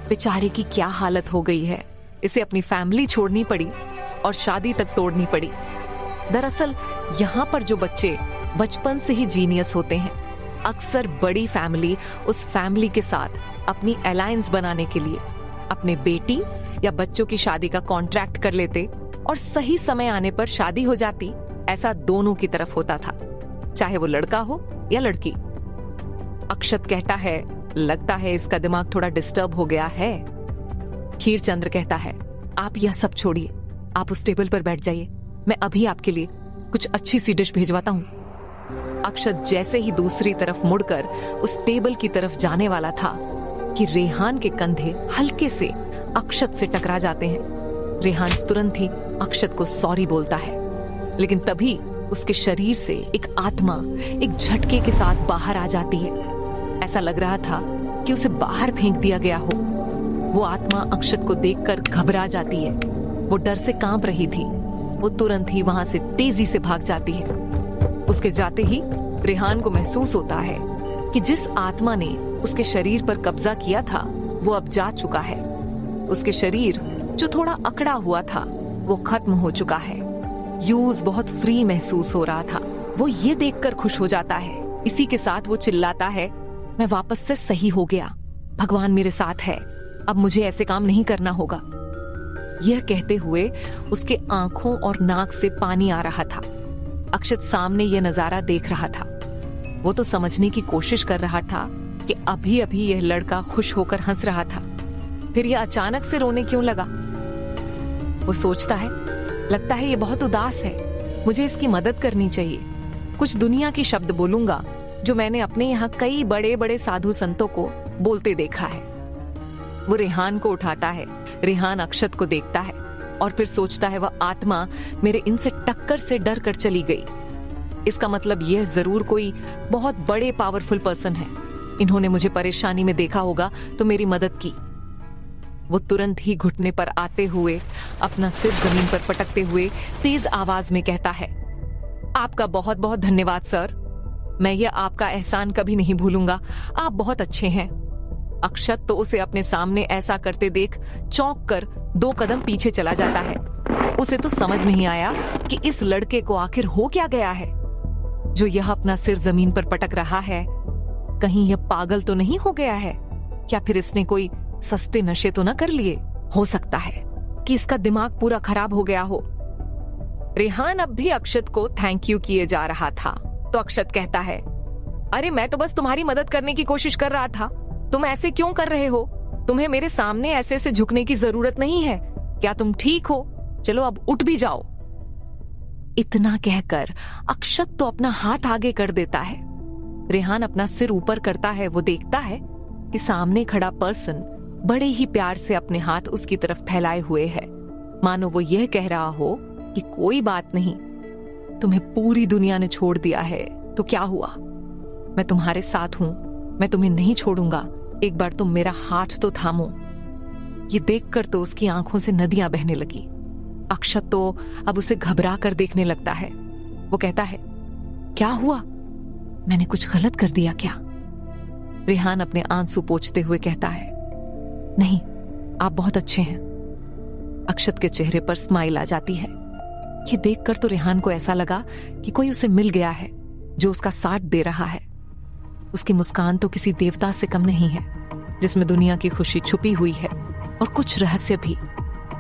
बेचारे की क्या हालत हो गई है, इसे अपनी फैमिली छोड़नी पड़ी और शादी तक तोड़नी पड़ी। दरअसल यहाँ पर जो बच्चे बचपन से ही जीनियस होते हैं, अक्सर बड़ी फैमिली उस फैमिली के साथ अपनी अलायंस बनाने के लिए अपने बेटी या बच्चों की शादी का कॉन्ट्रैक्ट कर लेते और सही समय आने पर शादी हो जाती। ऐसा दोनों की तरफ होता था, चाहे वो लड़का हो या लड़की। अक्षत कहता है, लगता है इसका दिमाग थोड़ा डिस्टर्ब हो गया है। खीरचंद्र कहता है, आप यह सब छोड़िए, आप उस टेबल पर बैठ जाइए, मैं अभी आपके लिए कुछ अच्छी सी डिश भिजवाता हूँ। अक्षत जैसे ही दूसरी तरफ मुड़कर उस टेबल की तरफ जाने वाला था कि रेहान के कंधे हल्के से अक्षत से टकरा जाते हैं। रेहान तुरंत ही अक्षत को सॉरी बोलता है, लेकिन तभी उसके शरीर से एक आत्मा एक झटके के साथ बाहर आ जाती है। ऐसा लग रहा था कि उसे बाहर फेंक दिया गया हो। वो आत्मा अक्षत को देखकर घबरा जाती है। वो डर से कांप रही थी। वो तुरंत ही वहां से तेजी से भाग जाती है। उसके जाते ही रेहान को महसूस होता है कि जिस आत्मा ने उसके शरीर पर कब्जा किया था वो अब जा चुका है। उसके शरीर जो थोड़ा अकड़ा हुआ था वो खत्म हो चुका है। यूज बहुत फ्री महसूस हो रहा था। वो ये देखकर खुश हो जाता है। इसी के साथ वो चिल्लाता है, मैं वापस से सही हो गया, भगवान मेरे साथ है, अब मुझे ऐसे काम नहीं करना होगा। यह कहते हुए उसके आंखों और नाक से पानी आ रहा था। अक्षत सामने यह नजारा देख रहा था। वो तो समझने की कोशिश कर रहा था कि अभी अभी यह लड़का खुश होकर हंस रहा था, फिर यह अचानक से रोने क्यों लगा। वो सोचता है, लगता है ये बहुत उदास है, मुझे इसकी मदद करनी चाहिए। कुछ दुनिया की शब्द बोलूंगा जो मैंने अपने यहाँ कई बड़े बड़े साधु संतों को बोलते देखा है। वो रेहान को उठाता है। रेहान अक्षत को देखता है और फिर सोचता है, वह आत्मा मेरे इनसे टक्कर से डर कर चली गई। इसका मतलब यह जरूर कोई बहुत बड़े पावरफुल पर्सन है। इन्होंने मुझे परेशानी में देखा होगा तो मेरी मदद की। वो तुरंत ही घुटने पर आते हुए अपना सिर जमीन पर पटकते हुए तेज आवाज में कहता है, आपका बहुत बहुत धन्यवाद सर, मैं यह आपका एहसान कभी नहीं भूलूंगा, आप बहुत अच्छे हैं। अक्षत तो उसे अपने सामने ऐसा करते देख चौंक कर 2 कदम पीछे चला जाता है। उसे तो समझ नहीं आया कि इस लड़के को आखिर हो क्या गया है जो यह अपना सिर जमीन पर पटक रहा है। कहीं यह पागल तो नहीं हो गया है? क्या फिर इसने कोई सस्ते नशे तो न कर लिए? हो सकता है कि इसका दिमाग पूरा खराब हो गया हो। रेहान अब भी अक्षत को थैंक यू किए जा रहा था तो अक्षत कहता है, अरे मैं तो बस तुम्हारी मदद करने की कोशिश कर रहा था, तुम ऐसे क्यों कर रहे हो? तुम्हें मेरे सामने ऐसे से झुकने की जरूरत नहीं है। क्या तुम ठीक हो? चलो अब उठ भी जाओ। इतना कहकर अक्षत तो अपना हाथ आगे कर देता है। रेहान अपना सिर ऊपर करता है। वो देखता है कि सामने खड़ा पर्सन बड़े ही प्यार से अपने हाथ उसकी तरफ फैलाए हुए है, मानो वो यह कह रहा हो कि कोई बात नहीं, तुम्हें पूरी दुनिया ने छोड़ दिया है तो क्या हुआ, मैं तुम्हारे साथ हूं, मैं तुम्हें नहीं छोड़ूंगा, एक बार तुम मेरा हाथ तो थामो। ये देखकर तो उसकी आंखों से नदियां बहने लगी। अक्षत तो अब उसे घबरा कर देखने लगता है। वो कहता है, क्या हुआ, मैंने कुछ गलत कर दिया क्या? रेहान अपने आंसू पोंछते हुए कहता है, नहीं, आप बहुत अच्छे हैं। अक्षत के चेहरे पर स्माइल आ जाती है। ये देखकर तो रेहान को ऐसा लगा कि कोई उसे मिल गया है जो उसका साथ दे रहा है। उसकी मुस्कान तो किसी देवता से कम नहीं है, जिसमें दुनिया की खुशी छुपी हुई है और कुछ रहस्य भी।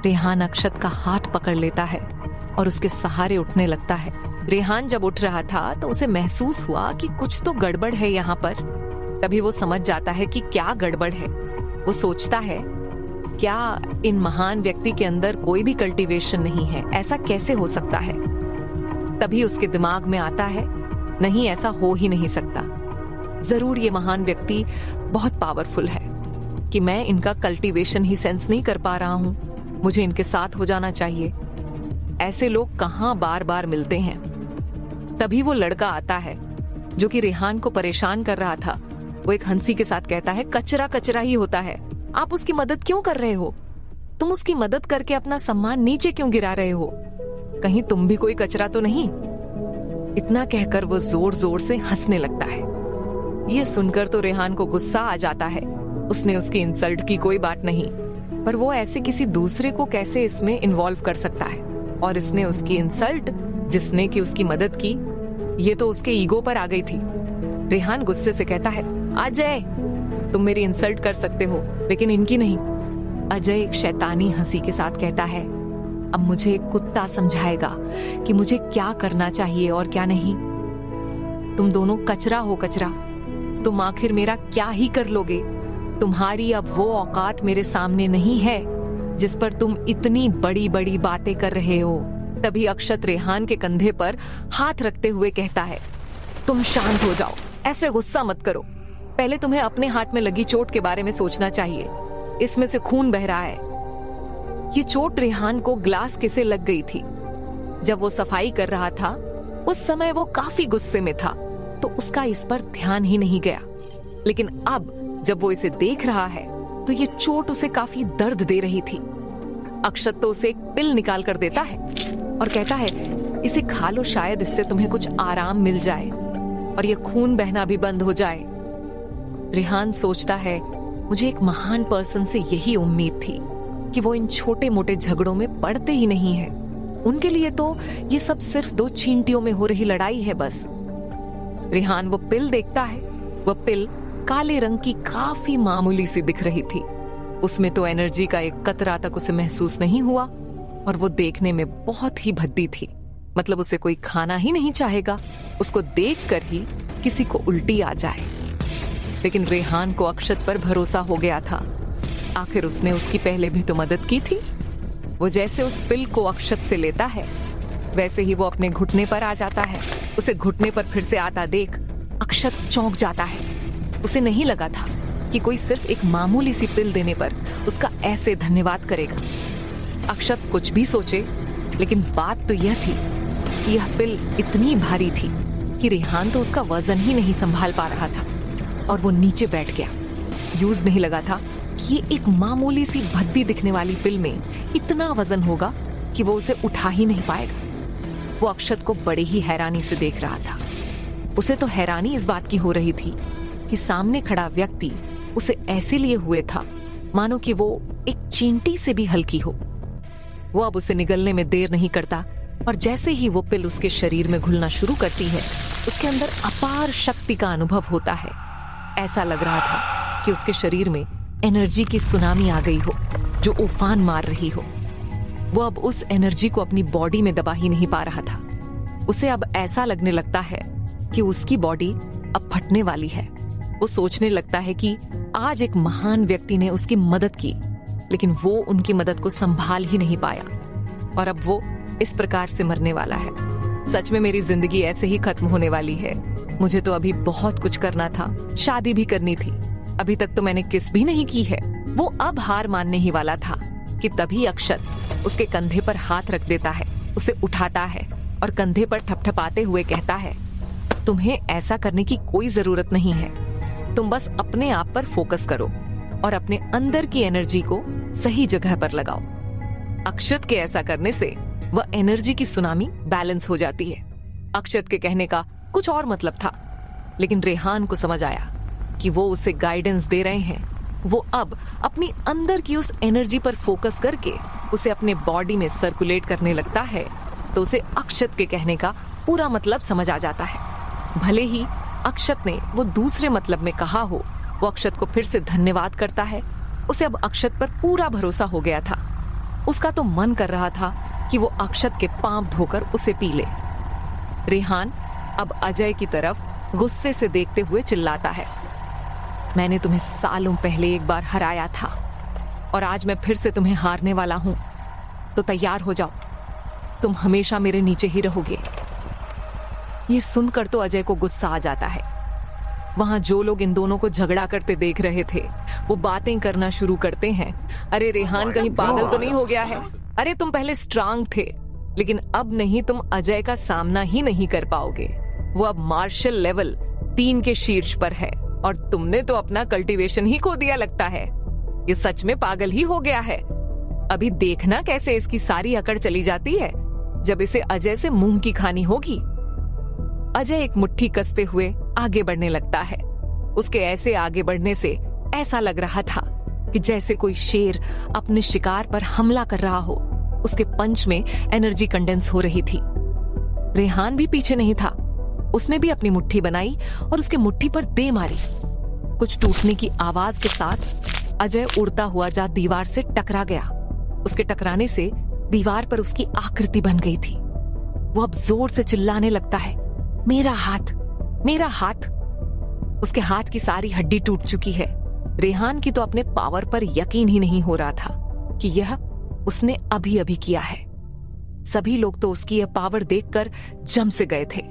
रेहान अक्षत का हाथ पकड़ लेता है और उसके सहारे उठने लगता है। रेहान जब उठ रहा था तो उसे महसूस हुआ कि कुछ तो गड़बड़ है यहाँ पर। तभी वो समझ जाता है कि क्या गड़बड़ है। वो सोचता है, क्या इन महान व्यक्ति के अंदर कोई भी कल्टीवेशन नहीं है? ऐसा कैसे हो सकता है? तभी उसके दिमाग में आता है, नहीं, ऐसा हो ही नहीं सकता। जरूर ये महान व्यक्ति बहुत पावरफुल है कि मैं इनका कल्टीवेशन ही सेंस नहीं कर पा रहा हूँ। मुझे इनके साथ हो जाना चाहिए। ऐसे लोग कहाँ बार बार मिलते हैं। तभी वो लड़का आता है जो कि रेहान को परेशान कर रहा था। वो एक हंसी के साथ कहता है, कचरा कचरा ही होता है, आप उसकी मदद क्यों कर रहे हो? तुम उसकी मदद करके अपना सम्मान नीचे क्यों गिरा रहे हो? कहीं तुम भी कोई कचरा तो नहीं? इतना कहकर वो जोर जोर से हंसने लगता है। ये सुनकर तो रेहान को गुस्सा आ जाता है। उसने उसकी इंसल्ट की कोई बात नहीं, पर वो ऐसे किसी दूसरे को कैसे इसमें इन्वॉल्व कर सकता है? और इसने उसकी इंसल्ट, जिसने की उसकी मदद की, ये तो उसके ईगो पर आ गई थी। रेहान गुस्से से कहता है, अजय तुम मेरी इंसल्ट कर सकते हो लेकिन इनकी नहीं। अजय एक शैतानी हंसी के साथ कहता है, अब मुझे एक कुत्ता समझाएगा कि मुझे क्या करना चाहिए और क्या नहीं। तुम दोनों कचरा हो कचरा, तुम आखिर मेरा क्या ही कर लोगे? तुम्हारी अब वो औकात मेरे सामने नहीं है जिस पर तुम इतनी बड़ी बड़ी बातें कर रहे हो। तभी अक्षत रेहान के कंधे पर हाथ रखते हुए कहता है, तुम शांत हो जाओ, ऐसे गुस्सा मत करो। पहले तुम्हें अपने हाथ में लगी चोट के बारे में सोचना चाहिए। इसमें से खून बह रहा है। ये चोट रेहान को ग्लास के से लग गई थी। जब वो सफाई कर रहा था उस समय वो काफी गुस्से में था, तो उसका इस पर ध्यान ही नहीं गया। लेकिन अब जब वो इसे देख रहा है तो ये चोट उसे काफी दर्द दे रही थी। अक्षत तो उसे एक पिल निकाल कर देता है और कहता है, इसे खा लो, शायद इससे तुम्हें कुछ आराम मिल जाए और ये खून बहना भी बंद हो जाए। रेहान सोचता है, मुझे एक महान पर्सन से यही उम्मीद थी कि वो इन छोटे मोटे झगड़ों में पड़ते ही नहीं है। उनके लिए तो ये सब सिर्फ दो चींटियों में हो रही लड़ाई है बस। रेहान वो पिल देखता है। वो पिल काले रंग की काफी मामूली सी दिख रही थी। उसमें तो एनर्जी का एक कतरा तक उसे महसूस नहीं हुआ और वो देखने में बहुत ही भद्दी थी। मतलब उसे कोई खाना ही नहीं चाहेगा, उसको देखकर ही किसी को उल्टी आ जाए। लेकिन रेहान को अक्षत पर भरोसा हो गया था। आखिर उसने उसकी पहले भी तो मदद की थी। वो जैसे उस पिल को अक्षत से लेता है वैसे ही वो अपने घुटने पर आ जाता है। उसे घुटने पर फिर से आता देख अक्षत चौंक जाता है। उसे नहीं लगा था कि कोई सिर्फ एक मामूली सी पिल देने पर उसका ऐसे धन्यवाद करेगा। अक्षत कुछ भी सोचे, लेकिन बात तो यह थी कि यह पिल इतनी भारी थी कि रेहान तो उसका वजन ही नहीं संभाल पा रहा था और वो नीचे बैठ गया। यूज नहीं लगा था कि ये एक मामूली सी भद्दी दिखने वाली पिल में इतना वजन होगा कि वो उसे उठा ही नहीं पाएगा। वो अक्षत को बड़े ही हैरानी से देख रहा था। उसे तो हैरानी इस बात की हो रही थी कि सामने खड़ा व्यक्ति उसे ऐसे लिए हुए था मानो कि वो एक चींटी से भी हल्की हो। वो अब उसे निगलने में देर नहीं करता और जैसे ही वो पिल उसके शरीर में घुलना शुरू करती है उसके अंदर अपार शक्ति का अनुभव होता है। ऐसा लग रहा था कि उसके शरीर में एनर्जी की सुनामी आ गई हो जो उफान मार रही हो। वो अब उस एनर्जी को अपनी बॉडी में दबा ही नहीं पा रहा था। उसे अब ऐसा लगने लगता है कि उसकी बॉडी अब फटने वाली है। वो सोचने लगता है कि आज एक महान व्यक्ति ने उसकी मदद की, लेकिन वो उनकी मदद को संभाल ही नहीं पाया और अब वो इस प्रकार से मरने वाला है। सच में मेरी जिंदगी ऐसे ही खत्म होने वाली है। मुझे तो अभी बहुत कुछ करना था, शादी भी करनी थी, अभी तक तो मैंने किस भी नहीं की है। वो अब हार मानने ही वाला था कि तभी अक्षत उसके कंधे पर हाथ रख देता है, उसे उठाता है और कंधे पर थपथपाते हुए कहता है, तुम्हें ऐसा करने की कोई जरूरत नहीं है। तुम बस अपने आप पर फोकस करो और अपने अंदर की एनर्जी को सही जगह पर लगाओ। अक्षत के ऐसा करने से वह एनर्जी की सुनामी बैलेंस हो जाती है। अक्षत के कहने का कुछ और मतलब था, लेकिन रेहान को समझ आया कि वो उसे गाइडेंस दे रहे हैं। वो अब अपनी अंदर की उस एनर्जी पर फोकस करके उसे अपने बॉडी में सर्कुलेट करने लगता है, तो उसे अक्षत के कहने का पूरा मतलब समझ आ जाता है। भले ही अक्षत ने वो दूसरे मतलब में कहा हो, वो अक्षत को फिर से धन्यवाद करता है। उसे अब अक्षत पर पूरा भरोसा हो गया था। उसका तो मन कर रहा था कि वो अक्षत के पांव धोकर उसे पी ले। रेहान अब अजय की तरफ गुस्से से देखते हुए चिल्लाता है, मैंने तुम्हें सालों पहले एक बार हराया था और आज मैं फिर से तुम्हें हारने वाला हूं, तो तैयार हो जाओ, तुम हमेशा मेरे नीचे ही रहोगे। ये सुनकर तो अजय को गुस्सा आ जाता है। वहां जो लोग इन दोनों को झगड़ा करते देख रहे थे वो बातें करना शुरू करते हैं, अरे रेहान कहीं पागल तो नहीं हो गया है? अरे तुम पहले स्ट्रांग थे लेकिन अब नहीं तुम अजय का सामना ही नहीं कर पाओगे। वो अब मार्शल लेवल 3 के शीर्ष पर है और तुमने तो अपना कल्टीवेशन ही खो दिया लगता है। ये सच में पागल ही हो गया है। अभी देखना कैसे इसकी सारी अकड़ चली जाती है जब इसे अजय से मुंह की खानी होगी। अजय एक मुट्ठी कसते हुए आगे बढ़ने लगता है। उसके ऐसे आगे बढ़ने से ऐसा लग रहा था कि जैसे कोई शेर अपने शिकार पर हमला कर रहा हो। उसके पंच में एनर्जी कंडेंस हो रही थी। रेहान भी पीछे नहीं था। उसने भी अपनी मुट्ठी बनाई और उसके मुट्ठी पर दे मारी। कुछ टूटने की आवाज के साथ अजय उड़ता हुआ जा दीवार से टकरा गया। उसके टकराने से दीवार पर उसकी आकृति बन गई थी। वो अब जोर से चिल्लाने लगता है, मेरा हाथ, मेरा हाथ। उसके हाथ की सारी हड्डी टूट चुकी है। रेहान की तो अपने पावर पर यकीन ही नहीं हो रहा था कि यह उसने अभी अभी किया है। सभी लोग तो उसकी यह पावर देखकर जम से गए थे।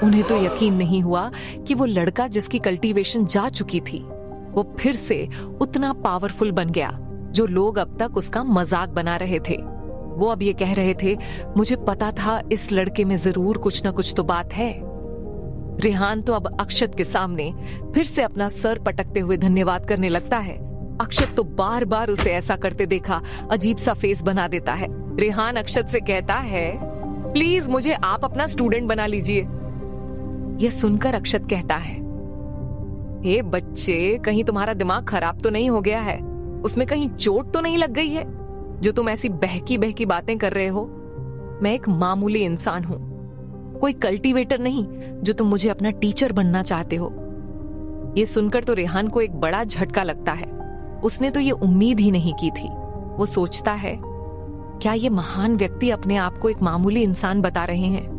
उन्हें तो यकीन नहीं हुआ कि वो लड़का जिसकी कल्टीवेशन जा चुकी थी वो फिर से उतना पावरफुल बन गया जो लोग अब तक उसका मजाक बना रहे थे। वो अब ये कह रहे थे, मुझे पता था इस लड़के में जरूर कुछ ना कुछ तो बात है। रेहान तो अब अक्षत के सामने फिर से अपना सर पटकते हुए धन्यवाद करने लगता है। अक्षत तो बार बार उसे ऐसा करते देखा अजीब सा फेस बना देता है। रेहान अक्षत से कहता है, प्लीज मुझे आप अपना स्टूडेंट बना लीजिए। यह सुनकर अक्षत कहता है, हे बच्चे, कहीं तुम्हारा दिमाग खराब तो नहीं हो गया है? उसमें कहीं चोट तो नहीं लग गई है जो तुम ऐसी बहकी बहकी बातें कर रहे हो? मैं एक मामूली इंसान हूं, कोई कल्टीवेटर नहीं जो तुम मुझे अपना टीचर बनना चाहते हो। यह सुनकर तो रेहान को एक बड़ा झटका लगता है। उसने तो ये उम्मीद ही नहीं की थी। वो सोचता है, क्या ये महान व्यक्ति अपने आप को एक मामूली इंसान बता रहे हैं?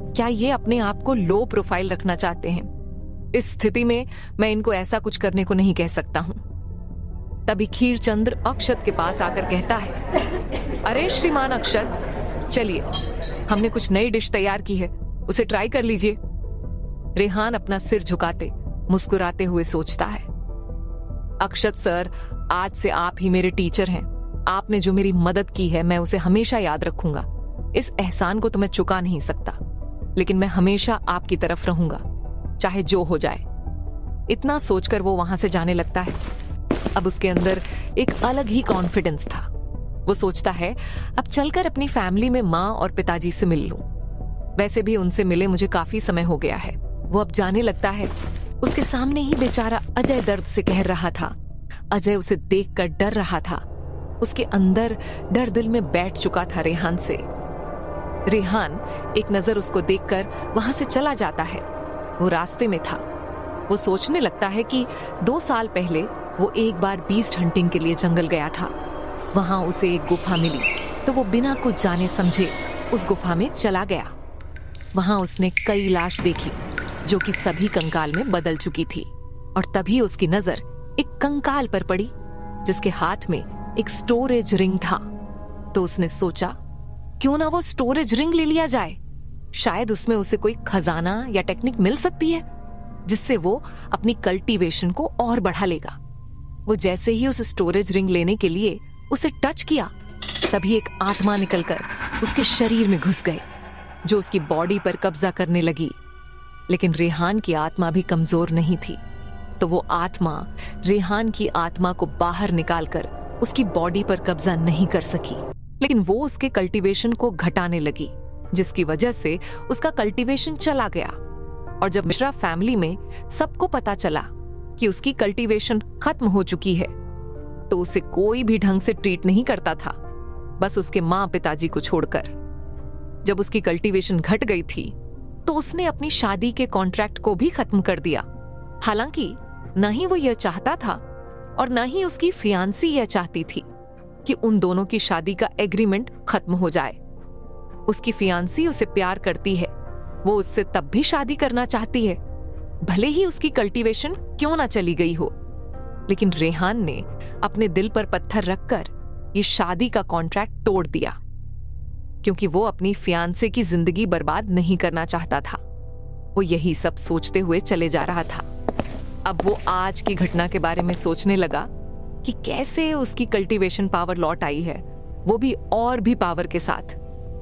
क्या ये अपने आप को लो प्रोफाइल रखना चाहते हैं? इस स्थिति में मैं इनको ऐसा कुछ करने को नहीं कह सकता हूं। तभी खीरचंद्र अक्षत के पास आकर कहता है, अरे श्रीमान अक्षत, चलिए हमने कुछ नई डिश तैयार की है, उसे ट्राई कर लीजिए। रेहान अपना सिर झुकाते मुस्कुराते हुए सोचता है, अक्षत सर, आज से आप ही मेरे टीचर हैं। आपने जो मेरी मदद की है मैं उसे हमेशा याद रखूंगा। इस एहसान को तो मैं चुका नहीं सकता, लेकिन मैं हमेशा आपकी तरफ रहूंगा, चाहे जो हो जाए। इतना सोचकर वो वहां से जाने लगता है। अब उसके अंदर एक अलग ही कॉन्फिडेंस था। वो सोचता है, अब चलकर अपनी फैमिली में माँ और पिताजी से मिल लूं। वैसे भी उनसे मिले मुझे काफी समय हो गया है। वो अब जाने लगता है। उसके सामने ही बेचारा अजय दर्द से कह रहा था। अजय उसे देखकर डर रहा था। उसके अंदर डर दिल में बैठ चुका था रेहान से। रेहान एक नजर उसको देखकर वहां से चला जाता है। वो रास्ते में था। वो सोचने लगता है कि 2 साल पहले वो एक बार बीस्ट हंटिंग के लिए जंगल गया था। वहां उसे एक गुफा मिली तो वो बिना कुछ जाने समझे उस गुफा में चला गया। वहां उसने कई लाश देखी जो कि सभी कंकाल में बदल चुकी थी, और तभी उसकी नजर एक कंकाल पर पड़ी जिसके हाथ में एक स्टोरेज रिंग था। तो उसने सोचा, क्यों ना वो स्टोरेज रिंग ले लिया जाए। शायद उसमें उसे कोई खजाना या टेक्निक मिल सकती है जिससे वो अपनी कल्टीवेशन को और बढ़ा लेगा। वो जैसे ही उस स्टोरेज रिंग लेने के लिए उसे टच किया, तभी एक आत्मा निकलकर उसके शरीर में घुस गई जो उसकी बॉडी पर कब्जा करने लगी। लेकिन रेहान की आत्मा भी कमजोर नहीं थी, तो वो आत्मा रेहान की आत्मा को बाहर निकालकर उसकी बॉडी पर कब्जा नहीं कर सकी। लेकिन वो उसके कल्टीवेशन को घटाने लगी, जिसकी वजह से उसका कल्टीवेशन चला गया। और जब मिश्रा फैमिली में सबको पता चला कि उसकी कल्टीवेशन खत्म हो चुकी है, तो उसे कोई भी ढंग से ट्रीट नहीं करता था, बस उसके माँ पिताजी को छोड़कर। जब उसकी कल्टीवेशन घट गई थी तो उसने अपनी शादी के कॉन्ट्रैक्ट को भी खत्म कर दिया। हालांकि न ही वो यह चाहता था और न ही उसकी फियांसी यह चाहती थी कि उन दोनों की शादी का एग्रीमेंट खत्म हो जाए। उसकी फियांसी उसे प्यार करती है, वो उससे तब भी शादी करना चाहती है, भले ही उसकी कल्टीवेशन क्यों ना चली गई हो। लेकिन रेहान ने अपने दिल पर पत्थर रखकर ये शादी का कॉन्ट्रैक्ट तोड़ दिया, क्योंकि वो अपनी फियांसे की जिंदगी बर्बाद नहीं करना चाहता था। वो यही सब सोचते हुए चले जा रहा था। अब वो आज की घटना के बारे में सोचने लगा कि कैसे उसकी कल्टीवेशन पावर लौट आई है, वो भी और भी पावर के साथ।